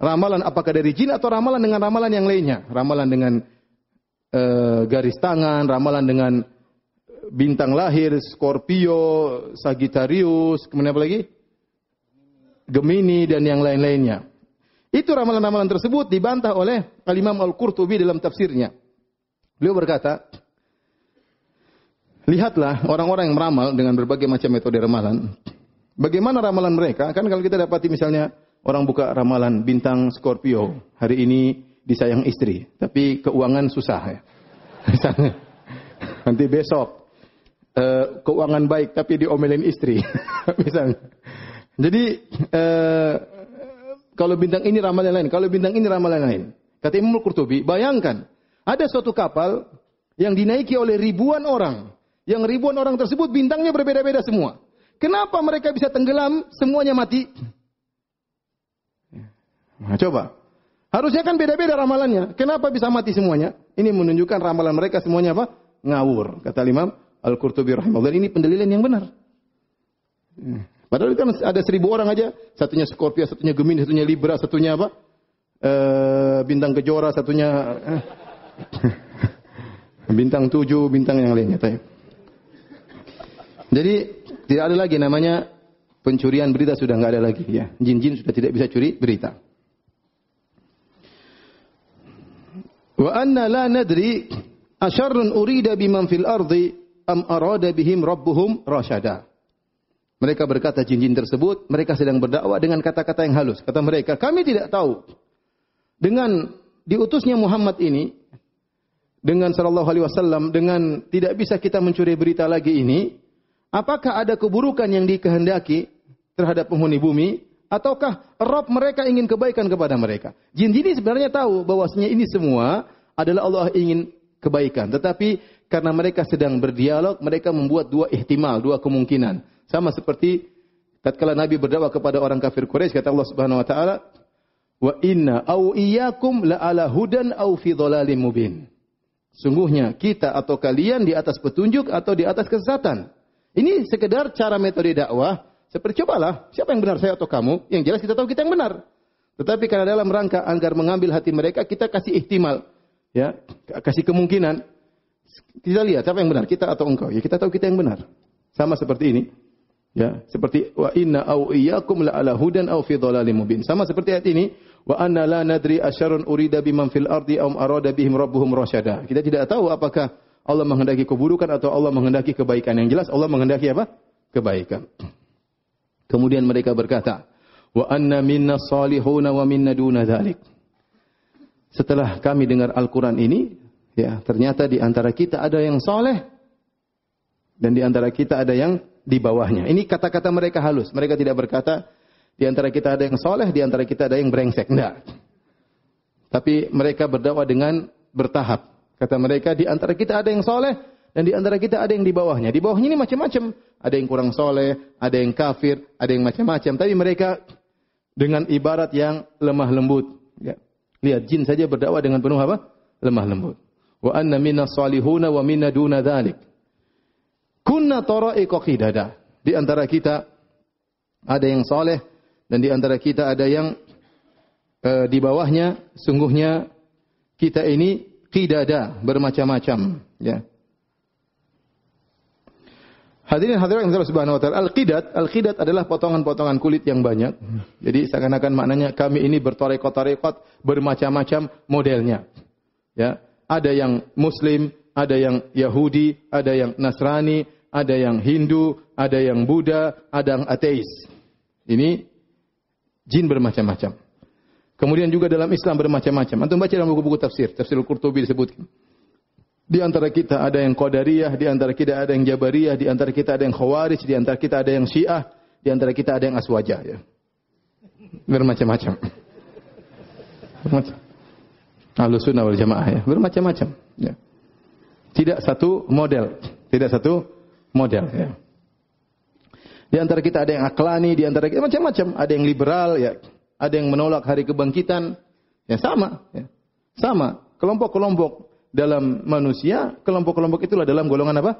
Speaker 1: Ramalan apakah dari jin atau ramalan dengan ramalan yang lainnya? Ramalan dengan garis tangan, ramalan dengan bintang lahir, Scorpio, Sagittarius, kemudian apa lagi? Gemini dan yang lain-lainnya. Itu ramalan-ramalan tersebut dibantah oleh Al-Imam Al-Qurtubi dalam tafsirnya. Beliau berkata, lihatlah orang-orang yang meramal dengan berbagai macam metode ramalan. Bagaimana ramalan mereka? Kan kalau kita dapati misalnya orang buka ramalan bintang Scorpio, hari ini disayang istri, tapi keuangan susah ya. Misalnya, nanti besok keuangan baik tapi diomelin istri. Misalnya. Jadi kalau bintang ini ramalan lain, kalau bintang ini ramalan lain. Kata Imam Al-Qurtubi, bayangkan ada suatu kapal yang dinaiki oleh ribuan orang. Yang ribuan orang tersebut bintangnya berbeda-beda semua. Kenapa mereka bisa tenggelam, semuanya mati? Nah, coba. Harusnya kan beda-beda ramalannya. Kenapa bisa mati semuanya? Ini menunjukkan ramalan mereka semuanya apa? Ngawur. Kata Imam Al-Qurtubi rahimahullah. Ini pendalilan yang benar. Padahal kan ada 1000 orang aja. Satunya Scorpio, satunya Gemini, satunya Libra, satunya apa? Bintang Kejora, satunya bintang 7, bintang yang lainnya. Jadi tidak ada lagi namanya pencurian berita, sudah nggak ada lagi ya. Jin-jin sudah tidak bisa curi berita. Wa anna la nadri asyarrun urida biman fil ardi am arada bihim rabbuhum rasyada. Mereka berkata jin-jin tersebut, mereka sedang berdakwah dengan kata-kata yang halus. Kata mereka, kami tidak tahu dengan diutusnya Muhammad ini, dengan sallallahu alaihi wasallam, dengan tidak bisa kita mencuri berita lagi ini, apakah ada keburukan yang dikehendaki terhadap penghuni bumi, ataukah Rabb mereka ingin kebaikan kepada mereka? Jin-jin ini sebenarnya tahu bahwasanya ini semua adalah Allah ingin kebaikan. Tetapi karena mereka sedang berdialog, mereka membuat dua ihtimal, dua kemungkinan. Sama seperti tatkala Nabi berdakwah kepada orang kafir Quraisy, kata Allah Subhanahu wa taala, "Wa inna au iyyakum la ala hudan au fi dhalalim mubin." Sungguhnya kita atau kalian di atas petunjuk atau di atas kesesatan. Ini sekedar cara metode dakwah. Seperti cobalah, siapa yang benar, saya atau kamu? Yang jelas kita tahu kita yang benar. Tetapi karena dalam rangka agar mengambil hati mereka, kita kasih ihtimal, ya, kasih kemungkinan. Kita lihat siapa yang benar, kita atau engkau? Ya kita tahu kita yang benar. Sama seperti ini. Ya, seperti wa inna au iyyakum la ala hudan au fi dhalalim mubin. Sama seperti ayat ini, wa anna la nadri asyarrun urida biman fil ardi aw arada bihim rabbuhum rasyada. Kita tidak tahu apakah Allah menghendaki keburukan atau Allah menghendaki kebaikan. Yang jelas Allah menghendaki apa? Kebaikan. Kemudian mereka berkata, wa anna minna salihuna wa minna duna dzalik. Setelah kami dengar Al-Qur'an ini, ya, ternyata di antara kita ada yang saleh dan di antara kita ada yang di bawahnya. Ini kata-kata mereka halus. Mereka tidak berkata di antara kita ada yang saleh, di antara kita ada yang brengsek. Enggak. Tapi mereka berdakwah dengan bertahap. Kata mereka di antara kita ada yang saleh dan di antara kita ada yang di bawahnya. Di bawahnya ini macam-macam. Ada yang kurang soleh, ada yang kafir, ada yang macam-macam. Tapi mereka dengan ibarat yang lemah lembut. Ya. Lihat, jin saja berdakwah dengan penuh apa? Lemah lembut. Wa anna minna salihuna wa minna duna dzalik. Kunna tara'iqa qidada. Di antara kita ada yang soleh dan di antara kita ada yang di bawahnya. Sungguhnya kita ini qidada, bermacam-macam. Ya. Hadirin hadirat yang Allah Subhanahu wa taala, al-qidat adalah potongan-potongan kulit yang banyak. Jadi seakan-akan maknanya kami ini bertarekat-tarekat, bermacam-macam modelnya. Ya, ada yang muslim, ada yang Yahudi, ada yang Nasrani, ada yang Hindu, ada yang Buddha, ada yang ateis. Ini jin bermacam-macam. Kemudian juga dalam Islam bermacam-macam. Antum baca dalam buku-buku tafsir, Tafsir Al-Qurtubi disebutkan. Di antara kita ada yang Qadariyah, di antara kita ada yang Jabariyah, di antara kita ada yang Khawarij, di antara kita ada yang Syiah, di antara kita ada yang Aswajah, ya. Bermacam-macam. Ahlus Sunnah wal Jamaah, ya. Bermacam-macam, ya. Tidak satu model, ya. Di antara kita ada yang aklani, di antara kita macam-macam, ada yang liberal, ya. Ada yang menolak hari kebangkitan, ya sama, ya. Sama, kelompok-kelompok dalam manusia, kelompok-kelompok itulah dalam golongan apa?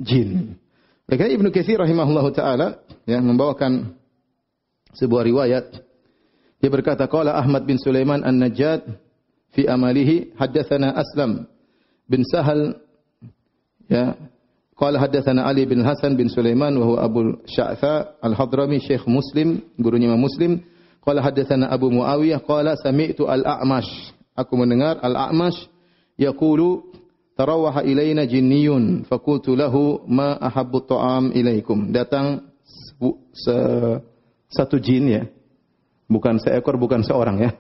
Speaker 1: Jin. Karena Ibnu Katsir rahimahullahu taala ya membawakan sebuah riwayat. Dia berkata, qala Ahmad bin Sulaiman An-Najjad fi amalihi haddatsana Aslam bin Sahal ya qala haddatsana Ali bin Hasan bin Sulaiman wa huwa Abu Sya'tha Al-Hadrami Syekh Muslim, gurunya Imam Muslim. Qala haddatsana Abu Muawiyah qala sami'tu Al-A'mash. Aku mendengar Al-A'mash yaqulu tarawaha ilaina jinniyun faqultu lahu ma ahabbu ta'am ilaikum. Datang satu jin, ya. Bukan seekor, bukan seorang, ya.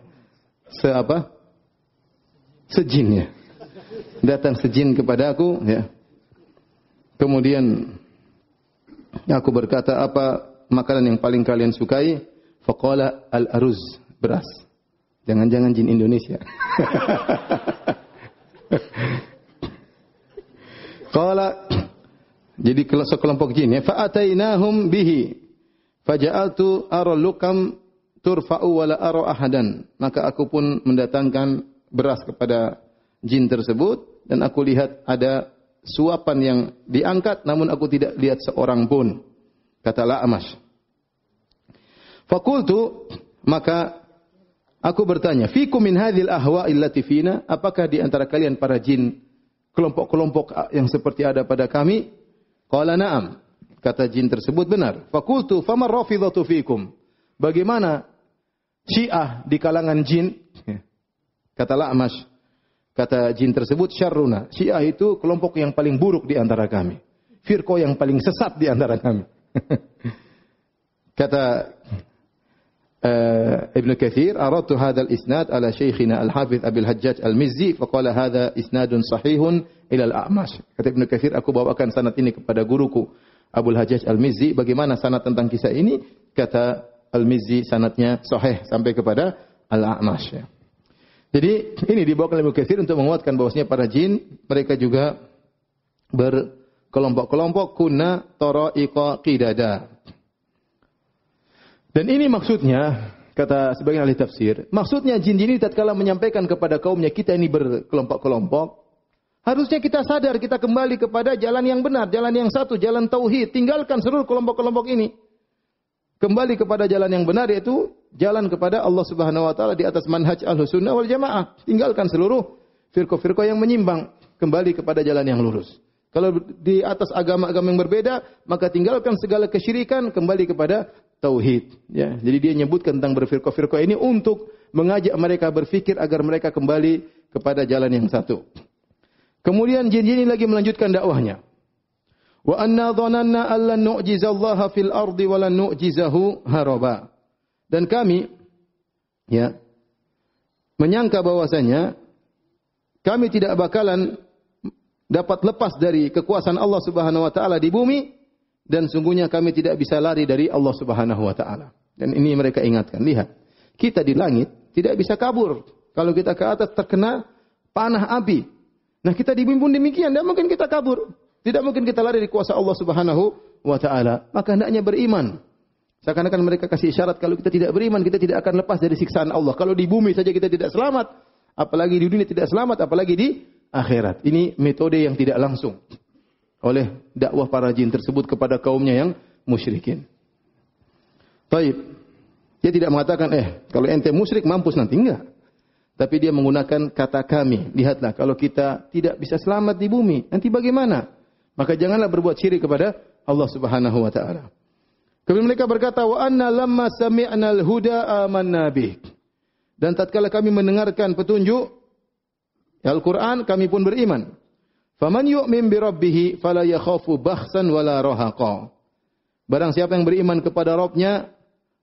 Speaker 1: Sejin, ya. Datang sejin kepada aku, ya. Kemudian aku berkata, apa makanan yang paling kalian sukai? Faqala al-aruz, beras. Jangan-jangan jin Indonesia. Qala, jadi sekelompok jin, ya, fa atainahum bihi faja'altu ara lukam turfa'u wa la ara ahadan. Maka aku pun mendatangkan beras kepada jin tersebut dan aku lihat ada suapan yang diangkat namun aku tidak lihat seorang pun. Kata Al-A'mash. Faqultu, maka aku bertanya, fikum min hadhil ahwa'il lati fina? Apakah di antara kalian para jin kelompok-kelompok yang seperti ada pada kami? Qala na'am. Kata jin tersebut, benar. Faqultu famar rafidhatu fikum? Bagaimana Syiah di kalangan jin? Kata Al-A'mash, kata jin tersebut, syarruna. Syiah itu kelompok yang paling buruk di antara kami. Firqah yang paling sesat di antara kami. Kata Ibn Katsir, aradtu hadzal isnad ala syekhina Al-Hafidz Abil Hajjaj Al-Mizzi faqala hadza isnadun sahihun ila Al-A'mash. Kata Ibn Katsir, aku bawakan sanad ini kepada guruku Abul Hajjaj Al-Mizzi. Bagaimana sanad tentang kisah ini? Kata Al-Mizzi, sanadnya sahih sampai kepada Al-A'mash. Jadi ini dibawakan oleh Ibn Katsir untuk menguatkan bahwasanya para jin mereka juga berkelompok-kelompok, kunna tara'iqa qidada. Dan ini maksudnya, kata sebagian ahli tafsir, maksudnya jin-jin ini tatkala menyampaikan kepada kaumnya kita ini berkelompok-kelompok, harusnya kita sadar, kita kembali kepada jalan yang benar, jalan yang satu, jalan tauhid. Tinggalkan seluruh kelompok-kelompok ini. Kembali kepada jalan yang benar, yaitu jalan kepada Allah Subhanahu wa taala di atas manhaj Ahlus Sunnah wal Jamaah. Tinggalkan seluruh firqah-firqah yang menyimpang, kembali kepada jalan yang lurus. Kalau di atas agama-agama yang berbeda, maka tinggalkan segala kesyirikan, kembali kepada tauhid, ya. Jadi dia menyebutkan tentang berfirqah-firqah ini untuk mengajak mereka berfikir agar mereka kembali kepada jalan yang satu. Kemudian jin-jin ini lagi melanjutkan dakwahnya. Wa anna dhananna allan nu'jizallaha fil ardi wa lan nu'jizahu haraba. Dan kami ya menyangka bahwasanya kami tidak bakalan dapat lepas dari kekuasaan Allah Subhanahu wa taala di bumi. Dan sungguhnya kami tidak bisa lari dari Allah Subhanahu wa taala. Dan ini mereka ingatkan, lihat, kita di langit tidak bisa kabur. Kalau kita ke atas terkena panah api. Nah, kita di bumi pun demikian, tidak mungkin kita kabur. Tidak mungkin kita lari dari kuasa Allah Subhanahu wa taala. Maka hendaknya beriman. Seakan-akan mereka kasih isyarat kalau kita tidak beriman, kita tidak akan lepas dari siksaan Allah. Kalau di bumi saja kita tidak selamat, apalagi di dunia tidak selamat, apalagi di akhirat. Ini metode yang tidak langsung oleh dakwah para jin tersebut kepada kaumnya yang musyrikin. Taib. Dia tidak mengatakan, kalau ente musyrik mampus nanti, enggak. Tapi dia menggunakan kata kami. Lihatlah, kalau kita tidak bisa selamat di bumi, nanti bagaimana? Maka janganlah berbuat syirik kepada Allah Subhanahu wa taala. Kemudian mereka berkata, wa anna lamma sami'nal huda amanna bih. Dan tatkala kami mendengarkan petunjuk Al-Qur'an, kami pun beriman. Faman yu'min bi rabbih fala yakhafu bakhsan wala rahaqa. Barang siapa yang beriman kepada Rabb-nya,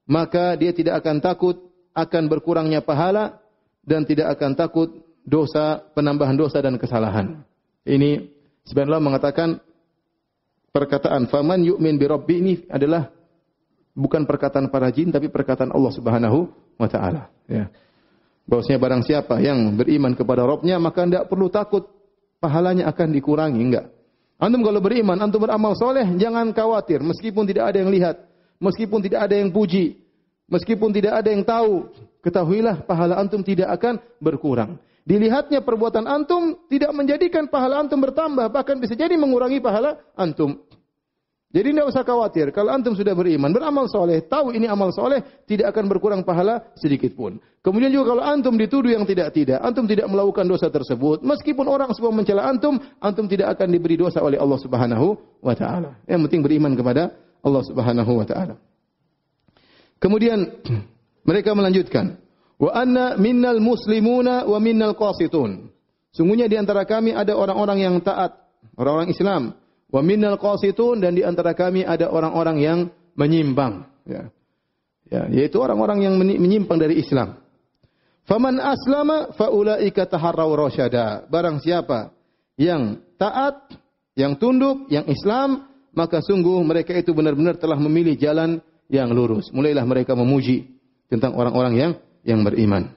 Speaker 1: maka dia tidak akan takut akan berkurangnya pahala dan tidak akan takut dosa, penambahan dosa dan kesalahan. Ini sebenarnya mengatakan perkataan faman yu'min bi rabbi ini adalah bukan perkataan para jin tapi perkataan Allah Subhanahu wa taala, ya. Bahwasanya barang siapa yang beriman kepada Rabb-nya maka tidak perlu takut pahalanya akan dikurangi, enggak. Antum kalau beriman, antum beramal soleh, jangan khawatir meskipun tidak ada yang lihat, meskipun tidak ada yang puji, meskipun tidak ada yang tahu, ketahuilah pahala antum tidak akan berkurang. Dilihatnya perbuatan antum tidak menjadikan pahala antum bertambah, bahkan bisa jadi mengurangi pahala antum. Jadi tidak usah khawatir. Kalau antum sudah beriman, beramal soleh, tahu ini amal soleh, tidak akan berkurang pahala sedikit pun. Kemudian juga kalau antum dituduh yang tidak-tidak, antum tidak melakukan dosa tersebut, meskipun orang semua mencela antum, antum tidak akan diberi dosa oleh Allah Subhanahu wa taala. Yang penting beriman kepada Allah Subhanahu wa taala. Kemudian mereka melanjutkan, wa anna minnal muslimuna wa minnal qasitun. Sungguhnya di antara kami ada orang-orang yang taat, orang-orang Islam. Wa minnal qasitun, dan di antara kami ada orang-orang yang menyimpang, ya. Ya, yaitu orang-orang yang menyimpang dari Islam. Faman aslama faulaika taharraw rasyada. Barang siapa yang taat, yang tunduk, yang Islam, maka sungguh mereka itu benar-benar telah memilih jalan yang lurus. Mulailah mereka memuji tentang orang-orang yang beriman.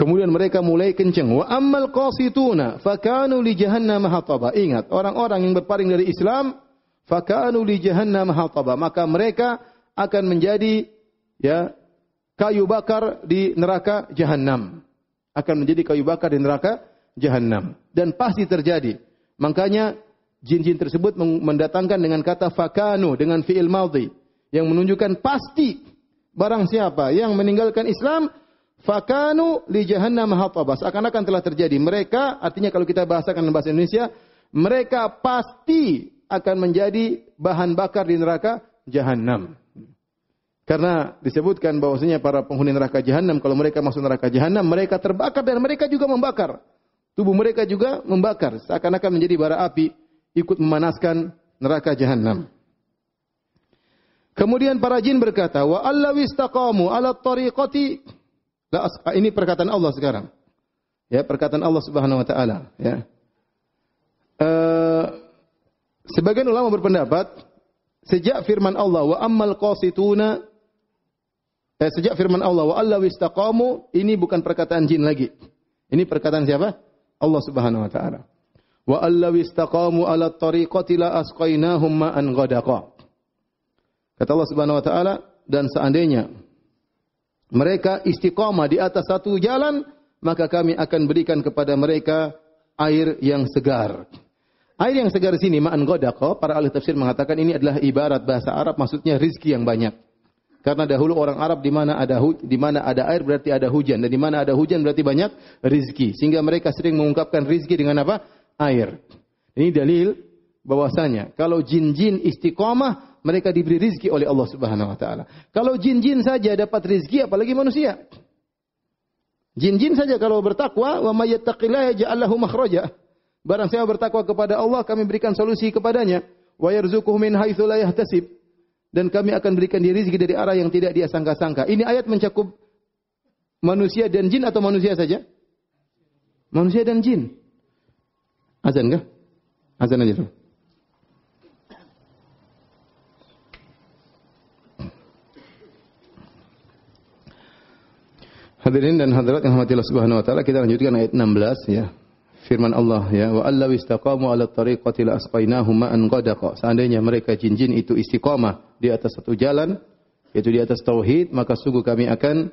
Speaker 1: Kemudian mereka mulai kenceng. Wa ammal qasituna fakanu li jahannam hataba. Ingat, orang-orang yang berpaling dari Islam, fakanu li jahannam hataba, maka mereka akan menjadi, ya, kayu bakar di neraka Jahannam. Akan menjadi kayu bakar di neraka Jahannam. Dan pasti terjadi. Makanya jin-jin tersebut mendatangkan dengan kata fakanu dengan fi'il madhi yang menunjukkan pasti barang siapa yang meninggalkan Islam, fakanu li jahannam hataba, seakan-akan telah terjadi. Mereka, artinya kalau kita bahasakan dalam bahasa Indonesia, mereka pasti akan menjadi bahan bakar di neraka Jahannam. Karena disebutkan bahwasanya para penghuni neraka Jahannam, kalau mereka masuk neraka Jahannam, mereka terbakar dan mereka juga membakar. Tubuh mereka juga membakar, seakan-akan menjadi bara api, ikut memanaskan neraka Jahannam. Kemudian para jin berkata, wa allawi istaqamu ala tariqati. Ini perkataan Allah sekarang. Ya, perkataan Allah Subhanahu wa taala, ya. Sebagian ulama berpendapat sejak firman Allah wa ammal qasituna, sejak firman Allah wa allawi istaqamu, ini bukan perkataan jin lagi. Ini perkataan siapa? Allah Subhanahu wa taala. Wa allawi istaqamu ala tariqati la asqainahum ma'an ghadaqa. Kata Allah Subhanahu wa taala, dan seandainya mereka istiqamah di atas satu jalan, maka kami akan berikan kepada mereka air yang segar. Air yang segar di sini ma'an ghadaqa, para ahli tafsir mengatakan ini adalah ibarat bahasa Arab, maksudnya rizki yang banyak. Karena dahulu orang Arab di mana ada air berarti ada hujan, dan di mana ada hujan berarti banyak rizki. Sehingga mereka sering mengungkapkan rizki dengan apa? Air. Ini dalil bahwasanya kalau jin-jin istiqamah, mereka diberi rizki oleh Allah Subhanahu wa taala. Kalau jin-jin saja dapat rizki, apalagi manusia. Jin-jin saja kalau bertakwa, wa may yattaqillaha yaj'al lahu makhraja. Barang siapa bertakwa kepada Allah, kami berikan solusi kepadanya. Wa yarzuquhu min haitsu la yahtasib. Dan kami akan berikan dia rizki dari arah yang tidak dia sangka-sangka. Ini ayat mencakup manusia dan jin atau manusia saja? Manusia dan jin. Azan kah? Azan aja dulu. Hadirin dan hadirat yang dirahmati Allah Subhanahu wa taala, kita lanjutkan ayat 16, ya. Firman Allah, ya, wa allawi istaqamu ala tariqati la asqainahum ma'an ghadaqa. Seandainya mereka jin-jin itu istiqamah di atas satu jalan, yaitu di atas tauhid, maka sungguh kami akan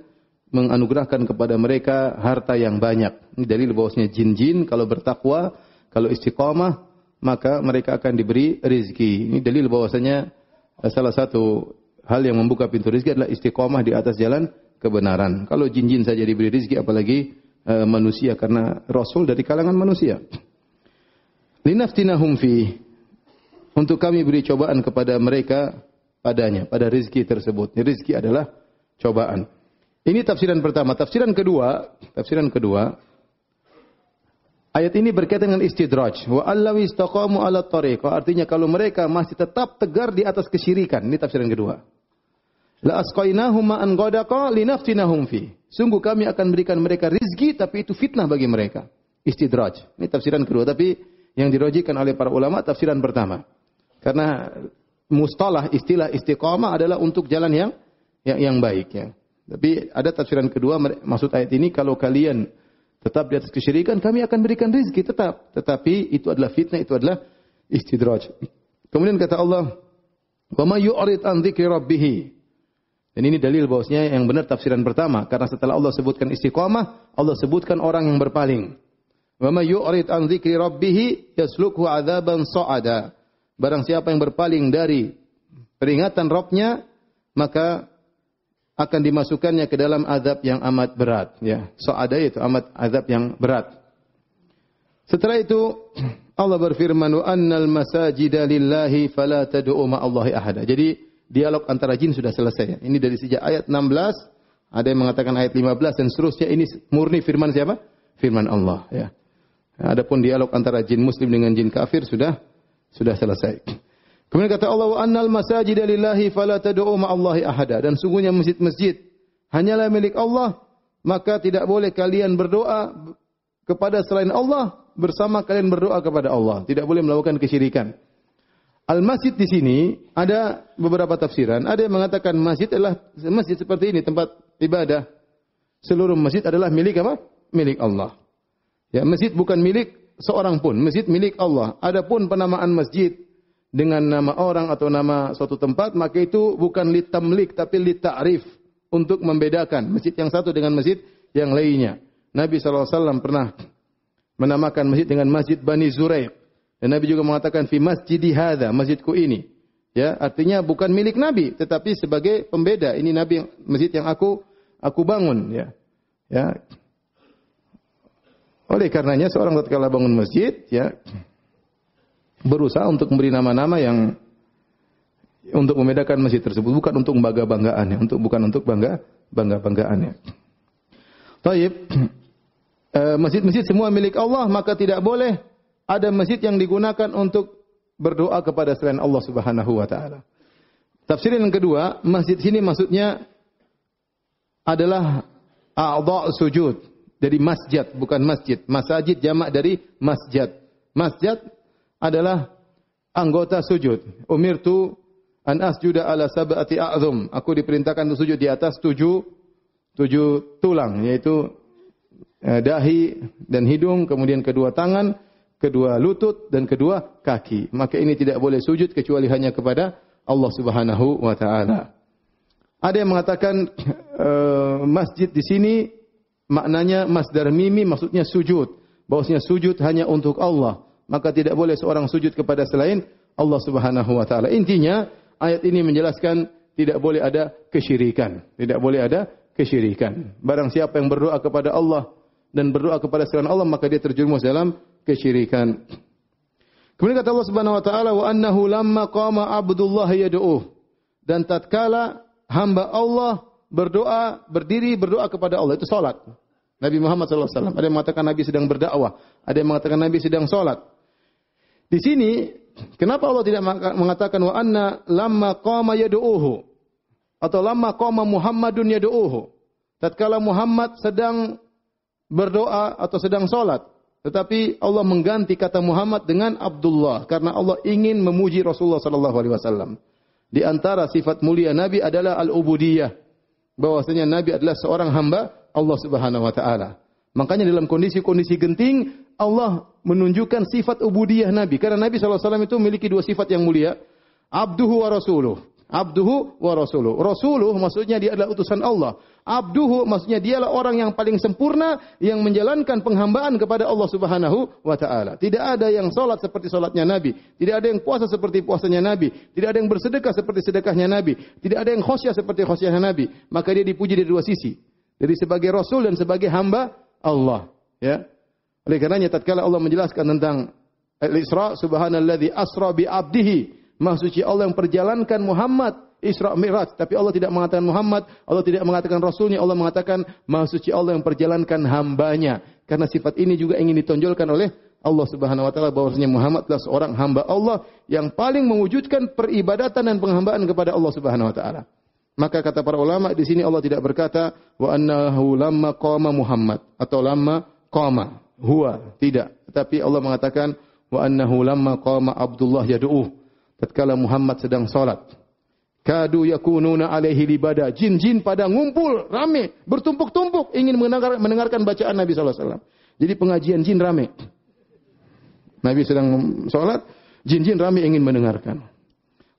Speaker 1: menganugerahkan kepada mereka harta yang banyak. Ini dalil bahwasanya jin-jin kalau bertakwa, kalau istiqamah, maka mereka akan diberi rezeki. Ini dalil bahwasanya salah satu hal yang membuka pintu rezeki adalah istiqamah di atas jalan kebenaran. Kalau jin-jin saja diberi rezeki, apalagi manusia, karena Rasul dari kalangan manusia. Linaftinahum fi, untuk kami beri cobaan kepada mereka padanya, pada rezeki tersebut. Rezeki adalah cobaan. Ini tafsiran pertama. Tafsiran kedua, Ayat ini berkaitan dengan istidraj. Wa allawi istaqamu ala tariqah. Artinya kalau mereka masih tetap tegar di atas kesyirikan. Ini tafsiran kedua. La asqainahum ma'an ghadaqa linaftinahum fi. Sungguh kami akan berikan mereka rizki, tapi itu fitnah bagi mereka. Istidraj. Ini tafsiran kedua. Tapi yang dirojikan oleh para ulama tafsiran pertama. Karena mustalah istilah istiqamah adalah untuk jalan yang baik. Ya. Tapi ada tafsiran kedua. Maksud ayat ini kalau kalian tetap di atas kesyirikan, kami akan berikan rizki tetap. Tetapi itu adalah fitnah, itu adalah istidraj. Kemudian kata Allah, wa may yu'rid an dzikri rabbih. Dan ini dalil bahwasanya yang benar tafsiran pertama, karena setelah Allah sebutkan istiqamah, Allah sebutkan orang yang berpaling. Wa may yu'rid an dzikri rabbih yaslukhu 'adzaban sa'ada. Barang siapa yang berpaling dari peringatan Rabb-nya, maka akan dimasukkannya ke dalam azab yang amat berat. Ya, sa'ada itu amat azab yang berat. Setelah itu Allah berfirman, "Wa annal masajida lillahi fala tad'u ma'allahi ahada." Jadi dialog antara jin sudah selesai. Ini dari sejak ayat 16, ada yang mengatakan ayat 15 dan seterusnya. Ini murni firman siapa? Firman Allah. Ya. Adapun dialog antara jin muslim dengan jin kafir sudah selesai. Kemudian kata Allah, wa annal masajida lillahi fala tad'u ma'allahi ahada. Dan sungguhnya masjid-masjid hanyalah milik Allah, maka tidak boleh kalian berdoa kepada selain Allah bersama kalian berdoa kepada Allah. Tidak boleh melakukan kesyirikan. Al-masjid di sini ada beberapa tafsiran. Ada yang mengatakan masjid adalah masjid seperti ini, tempat ibadah. Seluruh masjid adalah milik apa? Milik Allah. Ya, masjid bukan milik seorang pun, masjid milik Allah. Adapun penamaan masjid dengan nama orang atau nama suatu tempat, maka itu bukan litamlik tapi lita'rif, untuk membedakan masjid yang satu dengan masjid yang lainnya. Nabi SAW pernah menamakan masjid dengan Masjid Bani Zuraiq. Dan Nabi juga mengatakan fi masjidi hadza, masjidku ini. Ya, artinya bukan milik Nabi tetapi sebagai pembeda. Ini Nabi, masjid yang aku bangun, ya. Ya. Oleh karenanya seorang tatkala bangun masjid, ya, berusaha untuk memberi nama-nama yang untuk membedakan masjid tersebut, bukan untuk bangga-banggaannya, bukan untuk bangga-banggaannya. Taib, masjid-masjid semua milik Allah, maka tidak boleh ada masjid yang digunakan untuk berdoa kepada selain Allah Subhanahu wa taala. Tafsir yang kedua, masjid sini maksudnya adalah a'dha' sujud. Dari masjid, bukan masjid. Masajid jamak dari masjid. Masjid adalah anggota sujud. Umirtu an asjuda ala sab'ati a'zum. Aku diperintahkan untuk sujud di atas tujuh tulang, yaitu dahi dan hidung, kemudian kedua tangan, kedua lutut dan kedua kaki. Maka ini tidak boleh sujud kecuali hanya kepada Allah Subhanahu wa taala. Ada yang mengatakan masjid di sini maknanya masdar mimi, maksudnya sujud. Bahwasanya sujud hanya untuk Allah. Maka tidak boleh seorang sujud kepada selain Allah Subhanahu wa taala. Intinya ayat ini menjelaskan tidak boleh ada kesyirikan. Tidak boleh ada kesyirikan. Barang siapa yang berdoa kepada Allah dan berdoa kepada selain Allah, maka dia terjerumus dalam kesyirikan. Kemudian kata Allah Subhanahu wa taala, wa annahu lamma qama abdullah yad'uh. Dan tatkala hamba Allah berdiri berdoa kepada Allah, itu salat. Nabi Muhammad SAW. Ada yang mengatakan Nabi sedang berdakwah, ada yang mengatakan Nabi sedang salat. Di sini kenapa Allah tidak mengatakan wa anna lamma qama yad'uhu atau lamma qama Muhammadun yad'uhu? Tatkala Muhammad sedang berdoa atau sedang salat, tetapi Allah mengganti kata Muhammad dengan Abdullah karena Allah ingin memuji Rasulullah SAW. Di antara sifat mulia Nabi adalah al-ubudiyah. Bahwasanya Nabi adalah seorang hamba Allah Subhanahu wa taala. Makanya dalam kondisi-kondisi genting Allah menunjukkan sifat ubudiyah Nabi. Karena Nabi SAW itu memiliki dua sifat yang mulia. Abduhu wa rasuluh. Abduhu wa rasuluh. Rasuluh maksudnya dia adalah utusan Allah. Abduhu maksudnya dialah orang yang paling sempurna yang menjalankan penghambaan kepada Allah Subhanahu wa taala. Tidak ada yang salat seperti salatnya Nabi, tidak ada yang puasa seperti puasanya Nabi, tidak ada yang bersedekah seperti sedekahnya Nabi, tidak ada yang khosyah seperti khosyahnya Nabi. Maka dia dipuji dari dua sisi. Dari sebagai rasul dan sebagai hamba Allah, ya. Oleh karenanya tatkala Allah menjelaskan tentang Al-Isra, subhanalladzi asra bi 'abdihi, Maha suci Allah yang perjalankan Muhammad Isra Mi'raj, tapi Allah tidak mengatakan Muhammad, Allah tidak mengatakan Rasulnya, Allah mengatakan Maha suci Allah yang perjalankan hambanya. Karena sifat ini juga ingin ditonjolkan oleh Allah Subhanahu wa taala bahwasanya Muhammad adalah seorang hamba Allah yang paling mewujudkan peribadatan dan penghambaan kepada Allah Subhanahu wa taala. Maka kata para ulama di sini Allah tidak berkata wa annahu lamma qama Muhammad atau lamma qama huwa, tidak. Tetapi Allah mengatakan wa annahu lamma qama Abdullah yad'uh. Tatkala Muhammad sedang salat, kadu yakununa alaihi libada. Jin-jin pada ngumpul, rame, bertumpuk-tumpuk ingin mendengarkan bacaan Nabi sallallahu alaihi wasallam. Jadi pengajian jin rame. Nabi sedang salat, jin-jin rame ingin mendengarkan.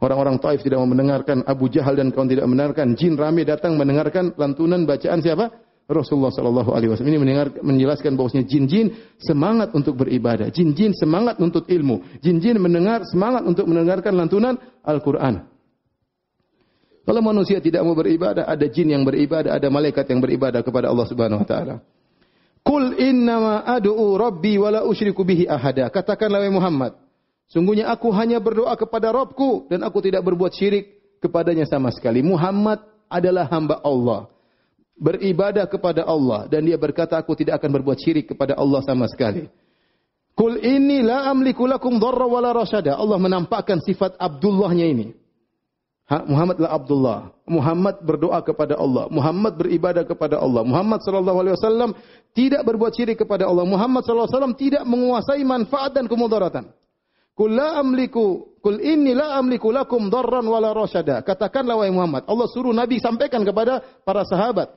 Speaker 1: Orang-orang Taif tidak mau mendengarkan, Abu Jahal dan kawan tidak mendengarkan, jin rame datang mendengarkan lantunan bacaan siapa? Rasulullah sallallahu alaihi wasallam. Ini menjelaskan bahwasanya jin-jin semangat untuk beribadah, jin-jin semangat untuk ilmu, jin-jin mendengar semangat untuk mendengarkan lantunan Al-Qur'an. Kalau manusia tidak mau beribadah, ada jin yang beribadah, ada malaikat yang beribadah kepada Allah Subhanahu wa taala. Qul innama ad'u rabbi wa la usyriku bihi ahada. Katakanlah wahai Muhammad, sungguhnya aku hanya berdoa kepada Rabbku dan aku tidak berbuat syirik kepadanya sama sekali. Muhammad adalah hamba Allah, beribadah kepada Allah dan dia berkata aku tidak akan berbuat syirik kepada Allah sama sekali. Qul inni la amliku lakum dharra wa la rasyada. Allah menampakkan sifat Abdullahnya ini. Muhammad adalah Abdullah. Muhammad berdoa kepada Allah. Muhammad beribadah kepada Allah. Muhammad sallallahu alaihi wasallam tidak berbuat syirik kepada Allah. Muhammad sallallahu alaihi wasallam tidak menguasai manfaat dan kemudaratan. Qul inni la amliku lakum dharran wala rasyada. Katakanlah wahai Muhammad, Allah suruh Nabi sampaikan kepada para sahabat,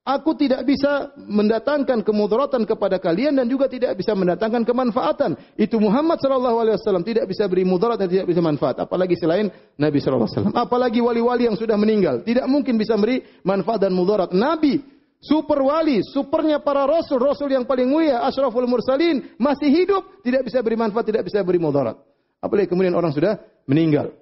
Speaker 1: aku tidak bisa mendatangkan kemudaratan kepada kalian dan juga tidak bisa mendatangkan kemanfaatan. Itu Muhammad sallallahu alaihi wasallam tidak bisa beri mudarat dan tidak bisa manfaat, apalagi selain Nabi sallallahu alaihi wasallam. Apalagi wali-wali yang sudah meninggal, tidak mungkin bisa beri manfaat dan mudarat. Nabi, super wali, supernya para rasul, rasul yang paling mulia, asyraful mursalin, masih hidup, tidak bisa beri manfaat, tidak bisa beri mudarat. Apalagi kemudian orang sudah meninggal.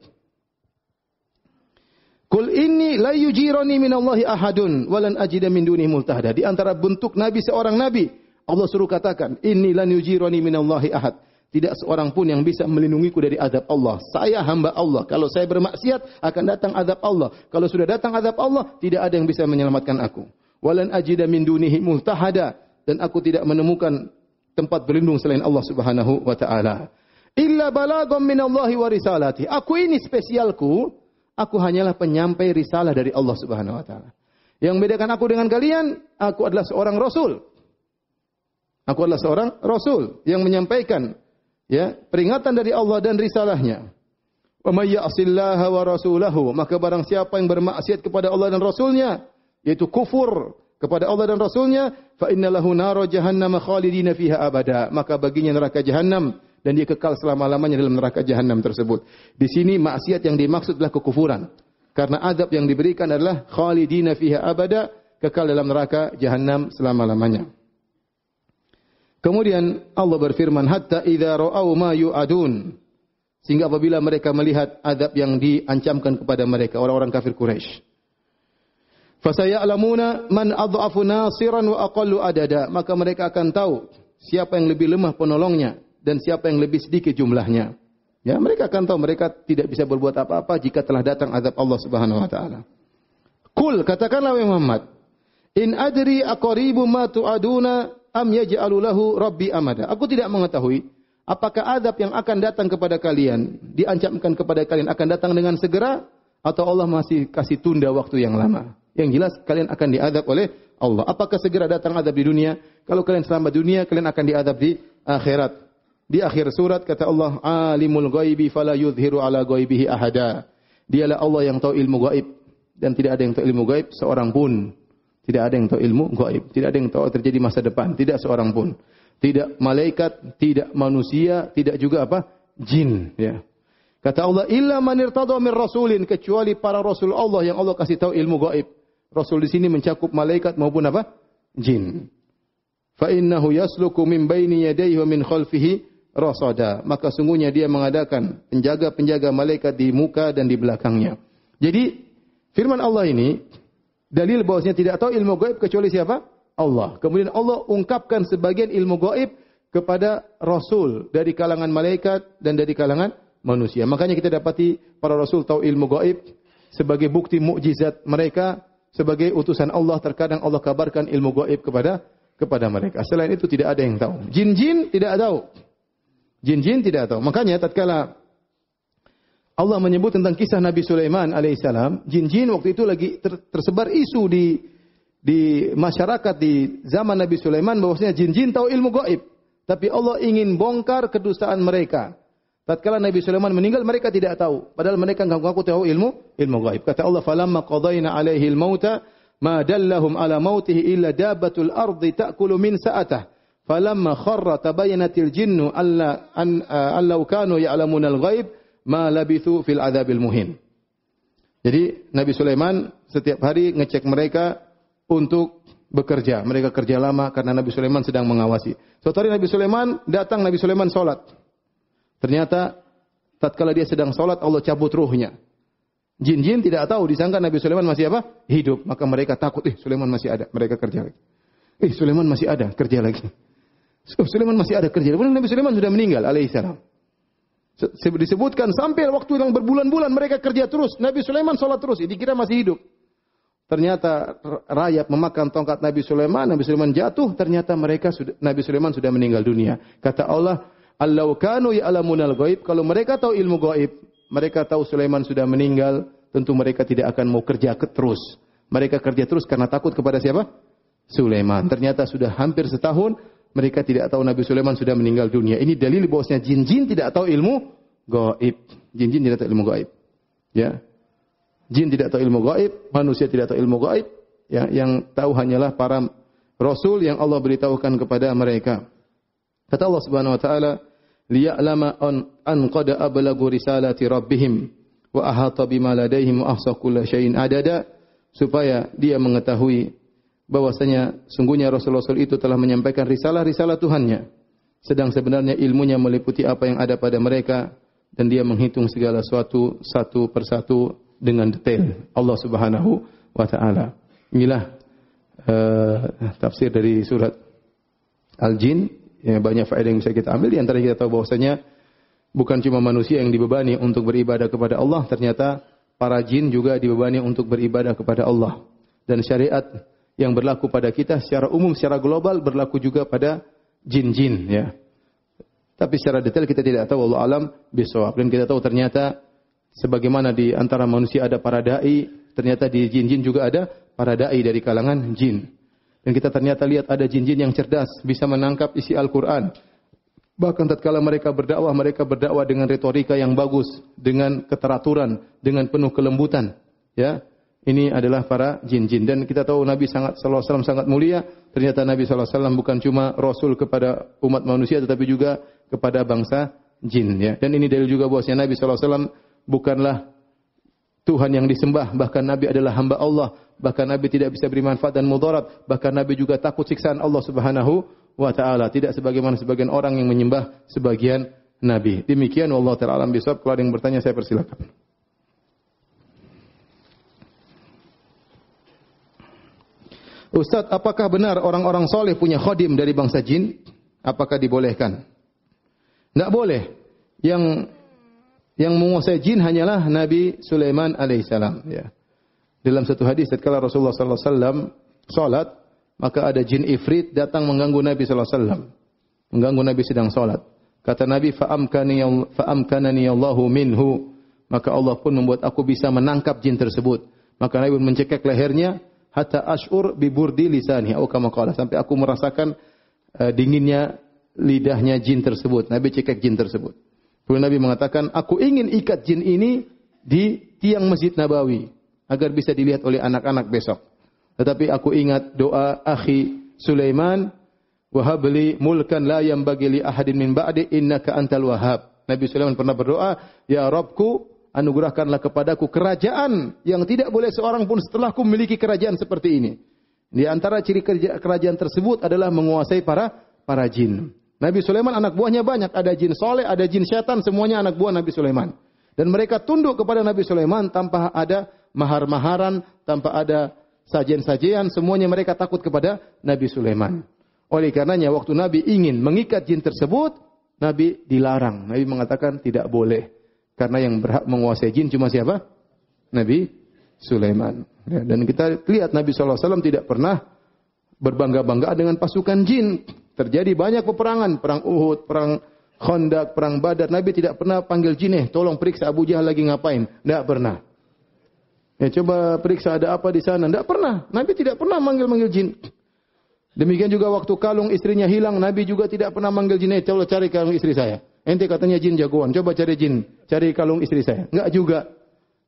Speaker 1: Qul inni la yujirani minallahi ahadun walan ajida min dunihi multahada. Di antara bentuk nabi seorang nabi, Allah suruh katakan, inni lan yujirani minallahi ahad. Tidak seorang pun yang bisa melindungiku dari azab Allah. Saya hamba Allah. Kalau saya bermaksiat akan datang azab Allah. Kalau sudah datang azab Allah, tidak ada yang bisa menyelamatkan aku. Walan ajida min dunihi multahada, dan aku tidak menemukan tempat berlindung selain Allah Subhanahu wa taala. Illa balaghan minallahi wa risalati. Aku ini spesialku. Aku hanyalah penyampai risalah dari Allah Subhanahu wa taala. Yang membedakan aku dengan kalian, aku adalah seorang rasul. Aku adalah seorang rasul yang menyampaikan peringatan dari Allah dan risalahnya. Wa may ya'sillaha wa rasulahu, maka barang siapa yang bermaksiat kepada Allah dan rasulnya, yaitu kufur kepada Allah dan rasulnya, fa innalahu nar jahannam khalidina fiha abada, maka baginya neraka jahanam dan dia kekal selama-lamanya dalam neraka jahanam tersebut. Di sini maksiat yang dimaksud adalah kekufuran. Karena azab yang diberikan adalah khalidina fiha abada, kekal dalam neraka jahanam selama-lamanya. Kemudian Allah berfirman, hatta idza ra'au ma yu'adun, sehingga apabila mereka melihat azab yang diancamkan kepada mereka, orang-orang kafir Quraisy. Fasaya'lamuna man adhafu nasiran wa aqallu adada, maka mereka akan tahu siapa yang lebih lemah penolongnya dan siapa yang lebih sedikit jumlahnya. Ya, mereka akan tahu mereka tidak bisa berbuat apa-apa jika telah datang azab Allah Subhanahu wa taala. Qul, katakanlah wahai Muhammad, in adri aqaribu ma tu'aduna am yaj'alu lahu rabbi amada. Aku tidak mengetahui apakah azab yang akan datang kepada kalian, diancamkan kepada kalian akan datang dengan segera atau Allah masih kasih tunda waktu yang lama. Yang jelas kalian akan diazab oleh Allah. Apakah segera datang azab di dunia? Kalau kalian selamat dunia, kalian akan diazab di akhirat. Di akhir surat kata Allah, alimul ghaibi fala yudhiru ala ghaibihi ahada. Dialah Allah yang tahu ilmu gaib dan tidak ada yang tahu ilmu gaib seorang pun. Tidak ada yang tahu ilmu gaib, tidak ada yang tahu terjadi masa depan, tidak seorang pun. Tidak malaikat, tidak manusia, tidak juga apa? Jin, ya. Kata Allah, illa man irtada min rasulin, kecuali para rasul Allah yang Allah kasih tahu ilmu gaib. Rasul di sini mencakup malaikat maupun apa? Jin. Fa innahu yasluku min baini yadayhi wa min khalfihi rasada, maka sungguhnya dia mengadakan penjaga-penjaga malaikat di muka dan di belakangnya. Jadi firman Allah ini dalil bahwasanya tidak tahu ilmu gaib kecuali siapa? Allah. Kemudian Allah ungkapkan sebagian ilmu gaib kepada rasul dari kalangan malaikat dan dari kalangan manusia. Makanya kita dapati para rasul tahu ilmu gaib sebagai bukti mukjizat mereka, sebagai utusan Allah. Terkadang Allah kabarkan ilmu gaib kepada kepada mereka. Selain itu tidak ada yang tahu. Jin-jin tidak tahu. Jin-jin tidak tahu. Makanya tatkala Allah menyebut tentang kisah Nabi Sulaiman alaihissalam, jin-jin waktu itu lagi tersebar isu di masyarakat di zaman Nabi Sulaiman bahwasanya jin-jin tahu ilmu gaib. Tapi Allah ingin bongkar kedustaan mereka. Tatkala Nabi Sulaiman meninggal, mereka tidak tahu. Padahal mereka mengaku tahu ilmu gaib. Kata Allah, "Falamma qadayna 'alaihi al-mauta ma dallahum 'ala mautihi illa dabbatul ardi ta'kulu min sa'atah. Falamma kharra tabayyanatil jinnu allau kanu ya'lamunal ghaib ma labithu fil adzabil muhin." Jadi Nabi Sulaiman setiap hari ngecek mereka untuk bekerja. Mereka kerja lama karena Nabi Sulaiman sedang mengawasi. Suatu hari Nabi Sulaiman datang, Nabi Sulaiman salat. Ternyata tatkala dia sedang salat Allah cabut ruhnya. Jin-jin tidak tahu, disangka Nabi Sulaiman masih apa? Hidup. Maka mereka takut, Sulaiman masih ada. Mereka kerja lagi. Sulaiman masih ada, kerja lagi. Sulaiman masih ada, kerja lagi. Nabi Sulaiman sudah meninggal alaihissalam. Disebutkan sampai waktu yang berbulan-bulan mereka kerja terus. Nabi Sulaiman salat terus, dikira masih hidup. Ternyata rayap memakan tongkat Nabi Sulaiman jatuh, ternyata Nabi Sulaiman sudah meninggal dunia. Kata Allah, "Allau kanu ya'lamunal ghaib." Kalau mereka tahu ilmu gaib, mereka tahu Sulaiman sudah meninggal, tentu mereka tidak akan mau kerja terus. Mereka kerja terus karena takut kepada siapa? Sulaiman. Ternyata sudah hampir setahun mereka tidak tahu Nabi Sulaiman sudah meninggal dunia. Ini dalil bahwasanya jin-jin tidak tahu ilmu gaib. Jin-jin tidak tahu ilmu gaib. Ya. Jin tidak tahu ilmu gaib, manusia tidak tahu ilmu gaib. Ya, yang tahu hanyalah para rasul yang Allah beritahukan kepada mereka. Kata Allah Subhanahu wa taala, "Liya'lama an qad ablagu risalati rabbihim wa ahata bima ladaihim wa ahsa kulla syai'in adada." Supaya dia mengetahui bahwasanya sungguhnya rasul-rasul itu telah menyampaikan risalah-risalah Tuhannya. Sedang sebenarnya ilmunya meliputi apa yang ada pada mereka dan dia menghitung segala sesuatu satu persatu dengan detail. Allah Subhanahu wa taala. Inilah tafsir dari surat Al-Jin. Ya, banyak faedah yang bisa kita ambil. Di antara kita tahu bahwasanya bukan cuma manusia yang dibebani untuk beribadah kepada Allah, ternyata para jin juga dibebani untuk beribadah kepada Allah. Dan syariat yang berlaku pada kita secara umum, secara global berlaku juga pada jin-jin. Ya. Tapi secara detail kita tidak tahu, Allah alam bisawab. Dan kita tahu ternyata sebagaimana di antara manusia ada para dai, ternyata di jin-jin juga ada para dai dari kalangan jin. Dan kita ternyata lihat ada jin-jin yang cerdas, bisa menangkap isi Al-Quran. Bahkan tatkala mereka berdakwah dengan retorika yang bagus, dengan keteraturan, dengan penuh kelembutan. Ya, ini adalah para jin-jin. Dan kita tahu Nabi sallallahu alaihi wasallam sangat mulia. Ternyata Nabi sallallahu alaihi wasallam bukan cuma rasul kepada umat manusia, tetapi juga kepada bangsa jin. Ya. Dan ini dalil juga bahwasanya Nabi sallallahu alaihi wasallam bukanlah Tuhan yang disembah, bahkan Nabi adalah hamba Allah, bahkan Nabi tidak bisa beri manfaat dan mudarat, bahkan Nabi juga takut siksaan Allah Subhanahu wa taala, tidak sebagaimana sebagian orang yang menyembah sebagian nabi. Demikian wallahu taala alam bisawab. Kalau ada yang bertanya saya persilakan. Ustaz, apakah benar orang-orang soleh punya khadim dari bangsa jin? Apakah dibolehkan? Tidak boleh. Yang menguasai jin hanyalah Nabi Sulaiman alaihissalam. Ya. Dalam satu hadis, tatkala Rasulullah sallallahu alaihi wasallam salat, maka ada jin ifrit datang mengganggu Nabi sallallahu alaihi wasallam. Mengganggu Nabi sedang salat. Kata Nabi, fa'amkanani Allahu minhu. Maka Allah pun membuat aku bisa menangkap jin tersebut. Maka Nabi mencekik lehernya hatta ash'ur bi burdi lisani, atau kama qala, sampai aku merasakan dinginnya lidahnya jin tersebut. Nabi cekik jin tersebut. Kemudian Nabi mengatakan, aku ingin ikat jin ini di tiang Masjid Nabawi agar bisa dilihat oleh anak-anak besok. Tetapi aku ingat doa akhi Sulaiman, wahabli mulkan la yanbaghi li ahadin min ba'di innaka antal wahhab. Nabi Sulaiman pernah berdoa, ya Rabbku, anugerahkanlah kepadaku kerajaan yang tidak boleh seorang pun setelahku memiliki kerajaan seperti ini. Di antara ciri kerajaan tersebut adalah menguasai para jin. Nabi Sulaiman anak buahnya banyak, ada jin soleh, ada jin syaitan, semuanya anak buah Nabi Sulaiman. Dan mereka tunduk kepada Nabi Sulaiman tanpa ada mahar-maharan, tanpa ada sajian-sajian, semuanya mereka takut kepada Nabi Sulaiman. Oleh karenanya waktu Nabi ingin mengikat jin tersebut, Nabi dilarang. Nabi mengatakan tidak boleh. Karena yang berhak menguasai jin cuma siapa? Nabi Sulaiman. Ya, dan kita lihat Nabi SAW tidak pernah berbangga-banggaan dengan pasukan jin. Terjadi banyak peperangan, perang Uhud, perang Khandaq, perang Badar. Nabi tidak pernah panggil jin, tolong periksa Abu Jahal lagi ngapain. Tidak pernah. Coba periksa ada apa di sana. Tidak pernah. Nabi tidak pernah manggil-manggil jin. Demikian juga waktu kalung istrinya hilang, Nabi juga tidak pernah manggil jin, coba cari kalung istri saya. Ente katanya jin jagoan, coba cari jin, cari kalung istri saya. Enggak juga.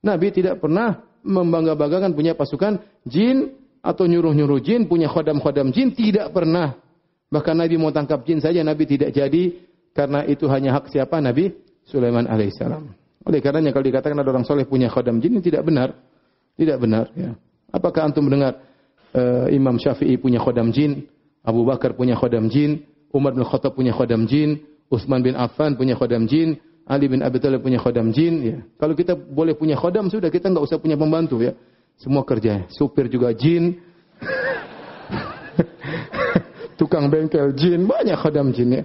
Speaker 1: Nabi tidak pernah membangga-banggakan punya pasukan jin atau nyuruh-nyuruh jin, punya khodam-khodam jin, tidak pernah. Bahkan Nabi mau tangkap jin saja, Nabi tidak jadi, karena itu hanya hak siapa? Nabi Sulaiman alaihissalam. Oleh karenanya kalau dikatakan ada orang soleh punya khodam jin, ini tidak benar. Tidak benar. Ya. Apakah antum mendengar Imam Syafi'i punya khodam jin, Abu Bakar punya khodam jin, Umar bin Khattab punya khodam jin, Utsman bin Affan punya khodam jin, Ali bin Abi Thalib punya khodam jin. Ya. Kalau kita boleh punya khodam, sudah kita enggak usah punya pembantu ya. Semua kerja, supir juga jin, tukang bengkel jin, banyak khodam jin ya.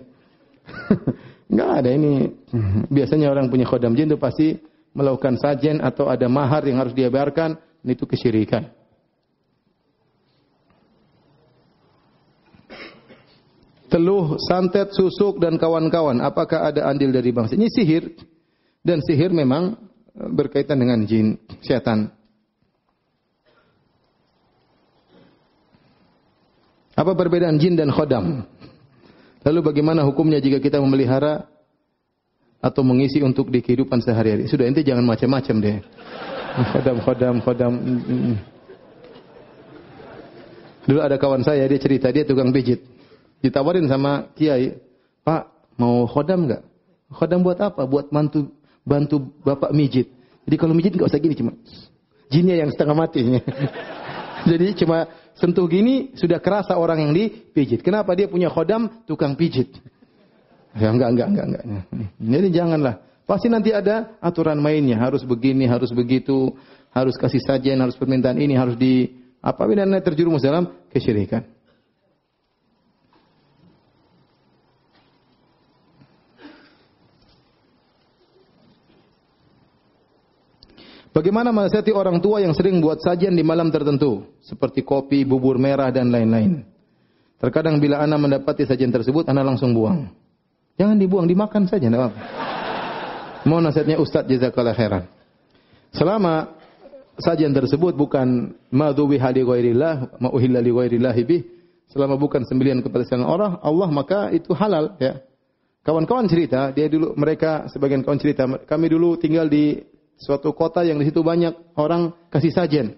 Speaker 1: Enggak ada ini. Biasanya orang punya khodam jin itu pasti melakukan sajen atau ada mahar yang harus dia bayarkan, itu kesyirikan. Teluh, santet, susuk dan kawan-kawan, apakah ada andil dari bangsa? Ini sihir, dan sihir memang berkaitan dengan jin, setan. Apa perbedaan jin dan khodam? Lalu bagaimana hukumnya jika kita memelihara atau mengisi untuk di kehidupan sehari-hari? Sudah, ente jangan macam-macam deh. Khodam. Dulu ada kawan saya, dia cerita, dia tukang pijit. Ditawarin sama kiai, Pak, mau khodam enggak? Khodam buat apa? Buat bantu bapak mijit. Jadi kalau mijit enggak usah gini, cuma jinnya yang setengah mati. Jadi cuma sentuh gini, sudah kerasa orang yang dipijit. Kenapa? Dia punya khodam, tukang pijit. Ya enggak. Jadi janganlah. Pasti nanti ada aturan mainnya. Harus begini, harus begitu. Harus kasih sajian, harus permintaan ini, harus di... Apabila terjerumus dalam kesyirikan. Bagaimana menasihati orang tua yang sering buat sajian di malam tertentu, seperti kopi, bubur merah, dan lain-lain. Terkadang bila anak mendapati sajian tersebut, anak langsung buang. Jangan dibuang, dimakan saja, tidak apa-apa. Mau nasihatnya Ustaz jazakallahu khairan. Selama sajian tersebut bukan madhubiha li ghairillah, ma uhilla li ghairillah bih, selama bukan sembelihan kepada selain orang, Allah, maka itu halal. Ya. Kawan-kawan cerita, mereka sebagian kawan cerita, kami dulu tinggal di suatu kota yang di situ banyak orang kasih sajen.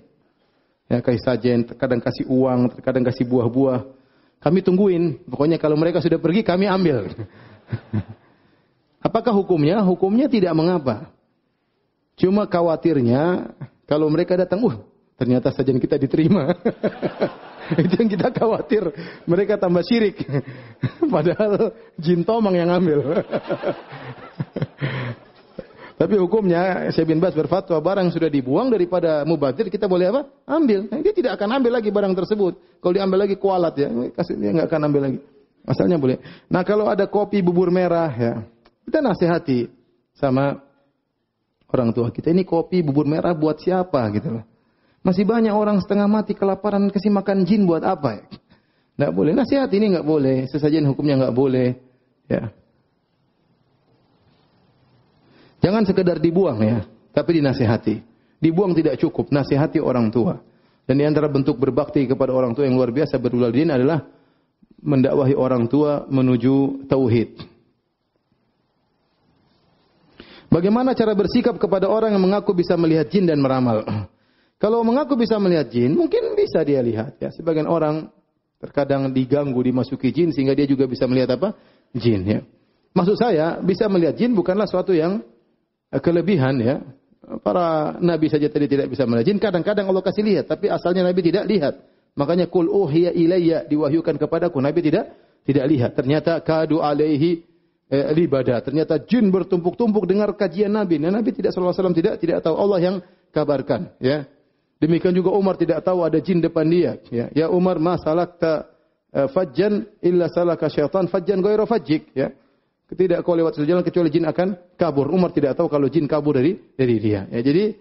Speaker 1: Ya, kasih sajen, terkadang kasih uang, terkadang kasih buah-buah. Kami tungguin, pokoknya kalau mereka sudah pergi kami ambil. Apakah hukumnya? Hukumnya tidak mengapa. Cuma khawatirnya kalau mereka datang, ternyata sajen kita diterima. Itu yang kita khawatir. Mereka tambah syirik. Padahal jin tomang yang ambil. Tapi hukumnya Syekh bin Baz berfatwa barang sudah dibuang daripada mubadzir kita boleh apa? Ambil. Dia tidak akan ambil lagi barang tersebut. Kalau diambil lagi kualat ya, dia enggak akan ambil lagi. Asalnya boleh. Nah, kalau ada kopi bubur merah ya, kita nasihati sama orang tua kita. Ini kopi bubur merah buat siapa gitu loh. Masih banyak orang setengah mati kelaparan kasih makan jin buat apa ya? Enggak boleh. Nasihati ini enggak boleh. Sesajen hukumnya enggak boleh. Ya. Jangan sekedar dibuang ya, tapi dinasihati. Dibuang tidak cukup, nasihati orang tua. Dan di antara bentuk berbakti kepada orang tua yang luar biasa birrul walidain adalah mendakwahi orang tua menuju tauhid. Bagaimana cara bersikap kepada orang yang mengaku bisa melihat jin dan meramal? Kalau mengaku bisa melihat jin, mungkin bisa dia lihat ya. Sebagian orang terkadang diganggu, dimasuki jin sehingga dia juga bisa melihat apa? Jin ya. Maksud saya, bisa melihat jin bukanlah suatu yang kelebihan ya. Para nabi saja tadi tidak bisa melihat jin. Kadang-kadang Allah kasih lihat, tapi asalnya nabi tidak lihat. Makanya qul uhiya ilayya, diwahyukan kepadaku, nabi tidak lihat. Ternyata kadu alaihi libada. Ternyata jin bertumpuk-tumpuk dengar kajian nabi. Nah, nabi tidak sallallahu alaihi wasallam tidak tahu, Allah yang kabarkan ya. Demikian juga Umar tidak tahu ada jin depan dia ya. Ya Umar, ma salakta fajjan illa salaka syaitan fajjan ghairu fajjik ya. Tidak kau lewat satu jalan kecuali jin akan kabur. Umar tidak tahu kalau jin kabur dari dia. Ya, jadi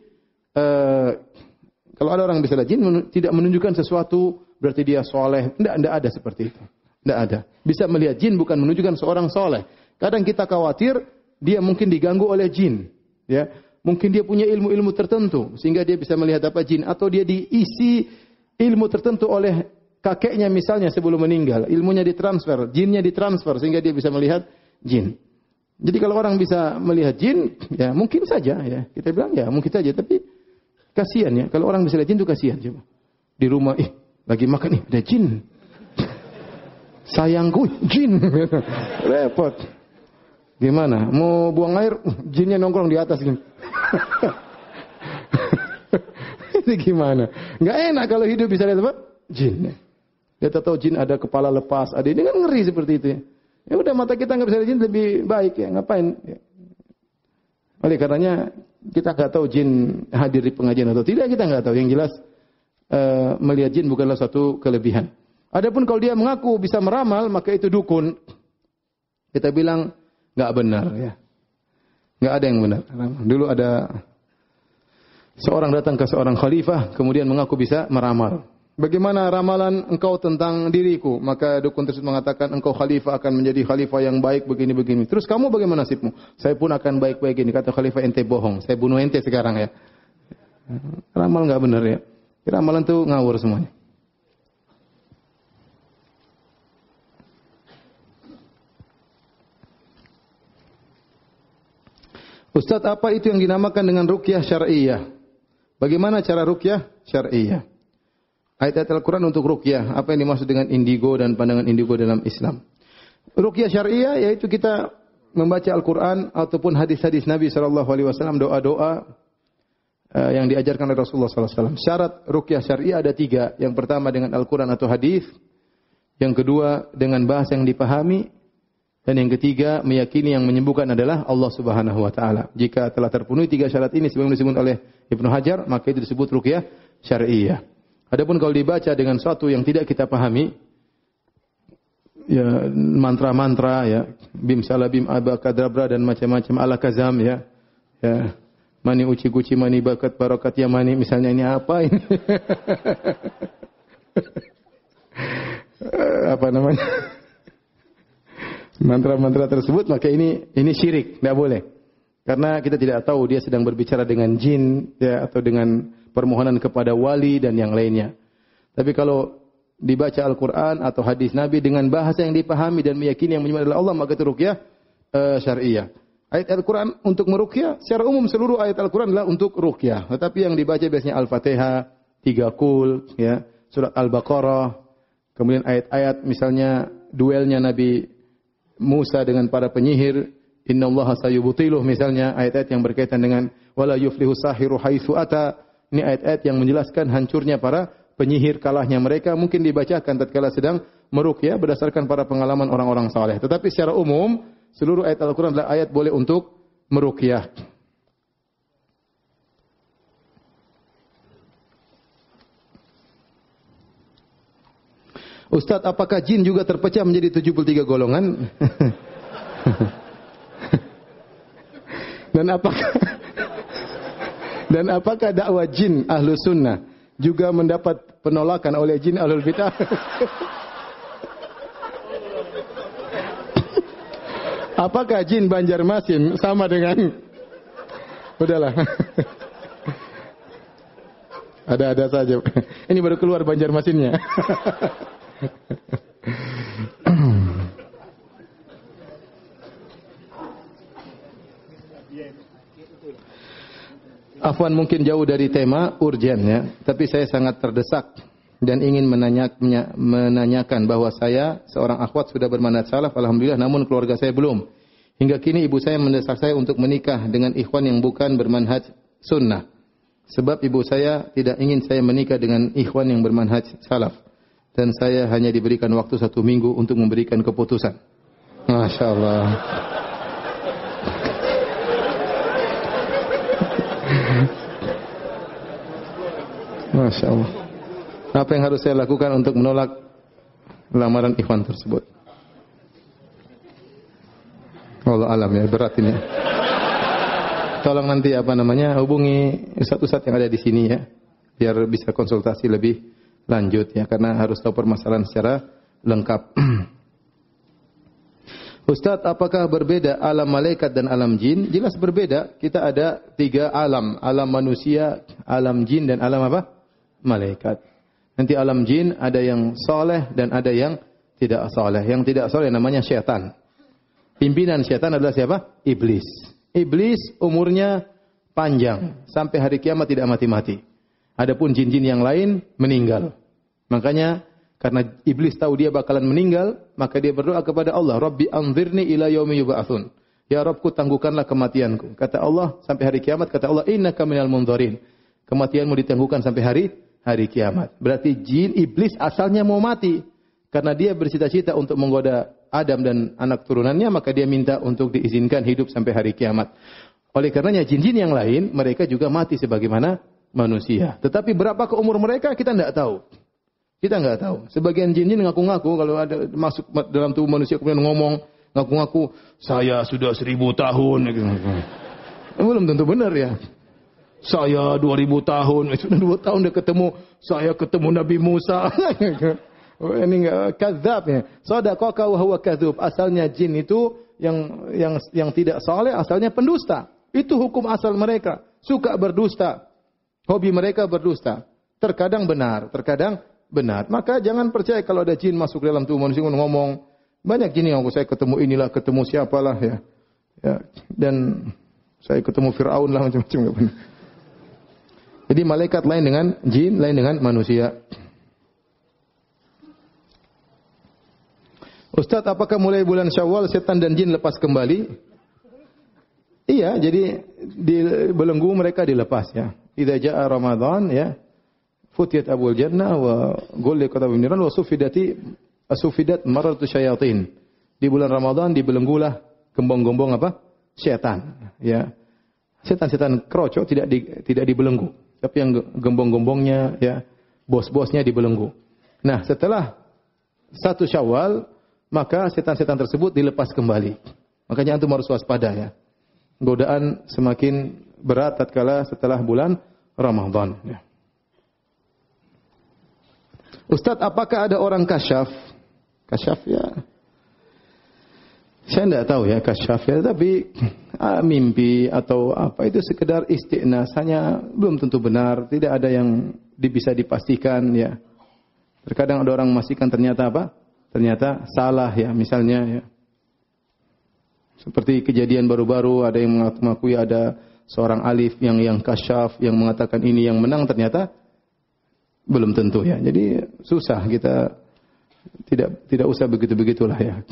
Speaker 1: kalau ada orang bisa lihat jin tidak menunjukkan sesuatu berarti dia soleh. Tidak ada seperti itu. Tidak ada. Bisa melihat jin bukan menunjukkan seorang soleh. Kadang kita khawatir dia mungkin diganggu oleh jin. Ya, mungkin dia punya ilmu-ilmu tertentu sehingga dia bisa melihat apa jin, atau dia diisi ilmu tertentu oleh kakeknya misalnya sebelum meninggal, ilmunya ditransfer, jinnya ditransfer sehingga dia bisa melihat jin. Jadi kalau orang bisa melihat jin, ya mungkin saja ya. Kita bilang ya mungkin saja, tapi kasihan ya. Kalau orang bisa lihat jin itu kasihan coba. Di rumah, lagi makan ada jin. Sayangku, jin. Repot. Gimana? Mau buang air, jinnya nongkrong di atas gini. Ini gimana? Enggak enak kalau hidup bisa lihat apa? Jin. Dia tahu jin ada kepala lepas, ada ini kan ngeri seperti itu ya. Ya udah, mata kita nggak bisa lihat jin lebih baik ya. Ngapain? Ya. Oleh karenanya kita nggak tahu jin hadir di pengajian atau tidak, kita nggak tahu. Yang jelas melihat jin bukanlah suatu kelebihan. Adapun kalau dia mengaku bisa meramal, maka itu dukun. Kita bilang nggak benar ya. Nggak ada yang benar. Dulu ada seorang datang ke seorang khalifah, kemudian mengaku bisa meramal. Bagaimana ramalan engkau tentang diriku? Maka dukun tersebut mengatakan, engkau khalifah akan menjadi khalifah yang baik begini-begini. Terus kamu bagaimana nasibmu? Saya pun akan baik-baik ini. Kata khalifah, ente bohong. Saya bunuh ente sekarang ya. Ramal nggak benar ya. Ramalan itu ngawur semuanya. Ustaz, apa itu yang dinamakan dengan ruqyah syar'iyyah? Bagaimana cara ruqyah syar'iyyah? Ayat-ayat Al-Quran untuk ruqyah. Apa yang dimaksud dengan indigo dan pandangan indigo dalam Islam? Ruqyah syar'iyyah yaitu kita membaca Al-Quran ataupun hadis-hadis Nabi SAW, doa-doa yang diajarkan oleh Rasulullah SAW. Syarat ruqyah syar'iyyah ada 3. Yang pertama dengan Al-Quran atau hadis. Yang kedua dengan bahasa yang dipahami. Dan yang ketiga meyakini yang menyembuhkan adalah Allah Subhanahu wa taala. Jika telah terpenuhi 3 syarat ini sebagaimana disebut oleh Ibnu Hajar, maka itu disebut ruqyah syar'iyyah. Adapun kalau dibaca dengan sesuatu yang tidak kita pahami, ya mantra-mantra ya, bim salabim abakadabra dan macam-macam alakazam ya. Ya, mani uci guci mani bakat barakat ya mani, misalnya ini apa ini? Apa namanya? Mantra-mantra tersebut, maka ini syirik, tidak boleh. Karena kita tidak tahu dia sedang berbicara dengan jin ya, atau dengan permohonan kepada wali dan yang lainnya. Tapi kalau dibaca Al-Quran atau hadis Nabi dengan bahasa yang dipahami dan meyakini yang menyembah adalah Allah, maka itu ruqyah syar'iyyah. Ayat Al-Quran untuk meruqyah, secara umum seluruh ayat Al-Quran adalah untuk ruqyah. Tetapi yang dibaca biasanya Al-Fatihah, 3 qul, ya, surat Al-Baqarah, kemudian ayat-ayat misalnya duelnya Nabi Musa dengan para penyihir, innallaha sayubtiluh misalnya, ayat-ayat yang berkaitan dengan wala yuflihu sahiru haitsu ata. Ini ayat-ayat yang menjelaskan hancurnya para penyihir, kalahnya mereka, mungkin dibacakan tatkala sedang meruqyah berdasarkan para pengalaman orang-orang saleh. Tetapi secara umum seluruh ayat Al-Qur'an adalah ayat boleh untuk meruqyah. Ustaz, apakah jin juga terpecah menjadi 73 golongan? Dan apakah dakwah jin Ahlus Sunnah juga mendapat penolakan oleh jin Ahlul Bidah? Apakah jin Banjarmasin sama dengan... Udahlah. Ada-ada saja. Ini baru keluar Banjarmasinnya. Afwan, mungkin jauh dari tema urgen ya, tapi saya sangat terdesak dan ingin menanyakan bahwa saya seorang akhwat sudah bermanhaj salaf alhamdulillah, namun keluarga saya belum. Hingga kini ibu saya mendesak saya untuk menikah dengan ikhwan yang bukan bermanhaj sunnah. Sebab ibu saya tidak ingin saya menikah dengan ikhwan yang bermanhaj salaf. Dan saya hanya diberikan waktu 1 minggu untuk memberikan keputusan. Masya Allah. Masya Allah. Apa yang harus saya lakukan untuk menolak lamaran ikhwan tersebut? Allah alam ya, berat ini. Tolong nanti hubungi ustaz-ustaz yang ada di sini ya, biar bisa konsultasi lebih lanjut ya, karena harus tahu permasalahan secara lengkap. Ustaz, apakah berbeda alam malaikat dan alam jin? Jelas berbeda. Kita ada 3 alam. Alam manusia, alam jin, dan alam apa? Malaikat. Nanti alam jin ada yang soleh dan ada yang tidak soleh. Yang tidak soleh namanya syaitan. Pimpinan syaitan adalah siapa? Iblis. Iblis umurnya panjang. Sampai hari kiamat tidak mati-mati. Adapun jin-jin yang lain meninggal. Makanya karena iblis tahu dia bakalan meninggal, maka dia berdoa kepada Allah, Rabbi anzirni ila yaumi yub'atsun. Ya Rabbku, tangguhkanlah kematianku. Kata Allah, sampai hari kiamat, kata Allah, innaka minal munzirin. Kematianmu ditangguhkan sampai hari kiamat. Berarti jin iblis asalnya mau mati. Karena dia bercita-cita untuk menggoda Adam dan anak turunannya, maka dia minta untuk diizinkan hidup sampai hari kiamat. Oleh karenanya jin-jin yang lain, mereka juga mati sebagaimana manusia. Tetapi berapa ke umur mereka, kita tidak tahu. Kita enggak tahu. Sebagian jin-jin ngaku-ngaku kalau ada masuk dalam tubuh manusia kemudian ngomong, ngaku-ngaku saya sudah 1000 tahun. Belum tentu benar ya. Saya 2000 tahun, sudah 2 tahun dia ketemu, saya ketemu Nabi Musa. Ini enggak kadzab ya. Sadaqaka wa huwa kadzub. Asalnya jin itu yang tidak saleh, asalnya pendusta. Itu hukum asal mereka. Suka berdusta. Hobi mereka berdusta. Terkadang benar, terkadang benar. Maka jangan percaya kalau ada jin masuk dalam tubuh manusia ngomong. Banyak jin yang saya ketemu inilah, ketemu siapalah ya. Dan saya ketemu Firaun lah macam-macam. Jadi malaikat lain dengan jin, lain dengan manusia. Ustaz, apakah mulai bulan Syawal setan dan jin lepas kembali? Iya, jadi di belenggu mereka dilepas ya. Idza jaa Ramadan ya. Futiyat abul jannah wa ghulliqat abwabun niran wa sufidat maratu syayatin. Di bulan Ramadan dibelenggulah gembong-gembong apa? Setan, ya. Setan-setan kroco tidak dibelenggu, tapi yang gembong-gembongnya ya, bos-bosnya dibelenggu. Nah, setelah 1 Syawal, maka setan-setan tersebut dilepas kembali. Makanya antum harus waspada ya. Godaan semakin berat tatkala setelah bulan Ramadan ya. Ustaz, apakah ada orang kasyaf? Kasyaf ya. Saya tidak tahu ya kasyaf ya, tapi mimpi atau apa itu sekedar istighnas, hanya belum tentu benar, tidak ada yang bisa dipastikan ya. Terkadang ada orang memastikan ternyata apa? Ternyata salah ya, misalnya ya. Seperti kejadian baru-baru ada yang mengakui ada seorang alif yang kasyaf yang mengatakan ini yang menang, ternyata belum tentu ya. Jadi susah, kita tidak usah begitu-begitulah ya.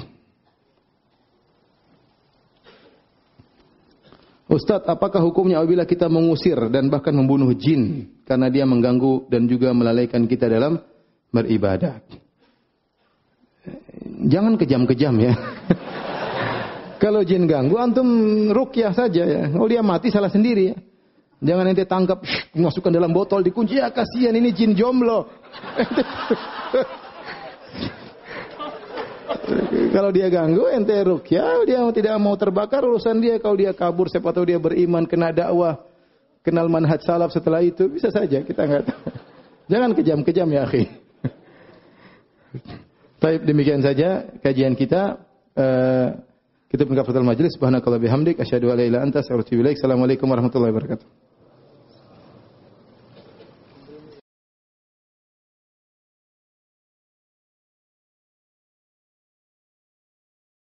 Speaker 1: Ustaz, apakah hukumnya apabila kita mengusir dan bahkan membunuh jin karena dia mengganggu dan juga melalaikan kita dalam beribadah? Jangan kejam-kejam ya. Kalau jin ganggu, antum ruqyah saja ya. Oh, dia mati salah sendiri ya. Jangan ente tangkap, masukkan dalam botol, dikunci, ya kasihan ini jin jomblo. Kalau dia ganggu, ente ruqyah, dia tidak mau terbakar, urusan dia. Kalau dia kabur, siapa tahu dia beriman, kena dakwah, kenal manhaj salaf setelah itu, bisa saja, kita enggak tahu. Jangan kejam-kejam ya akhi. Baik, demikian saja kajian kita. Kita menghafal majlis. Subhanakallah bihamdik, asyhadu an la ilaha illa anta, astaghfiruka wa atubu ilaik. Assalamualaikum warahmatullahi wabarakatuh.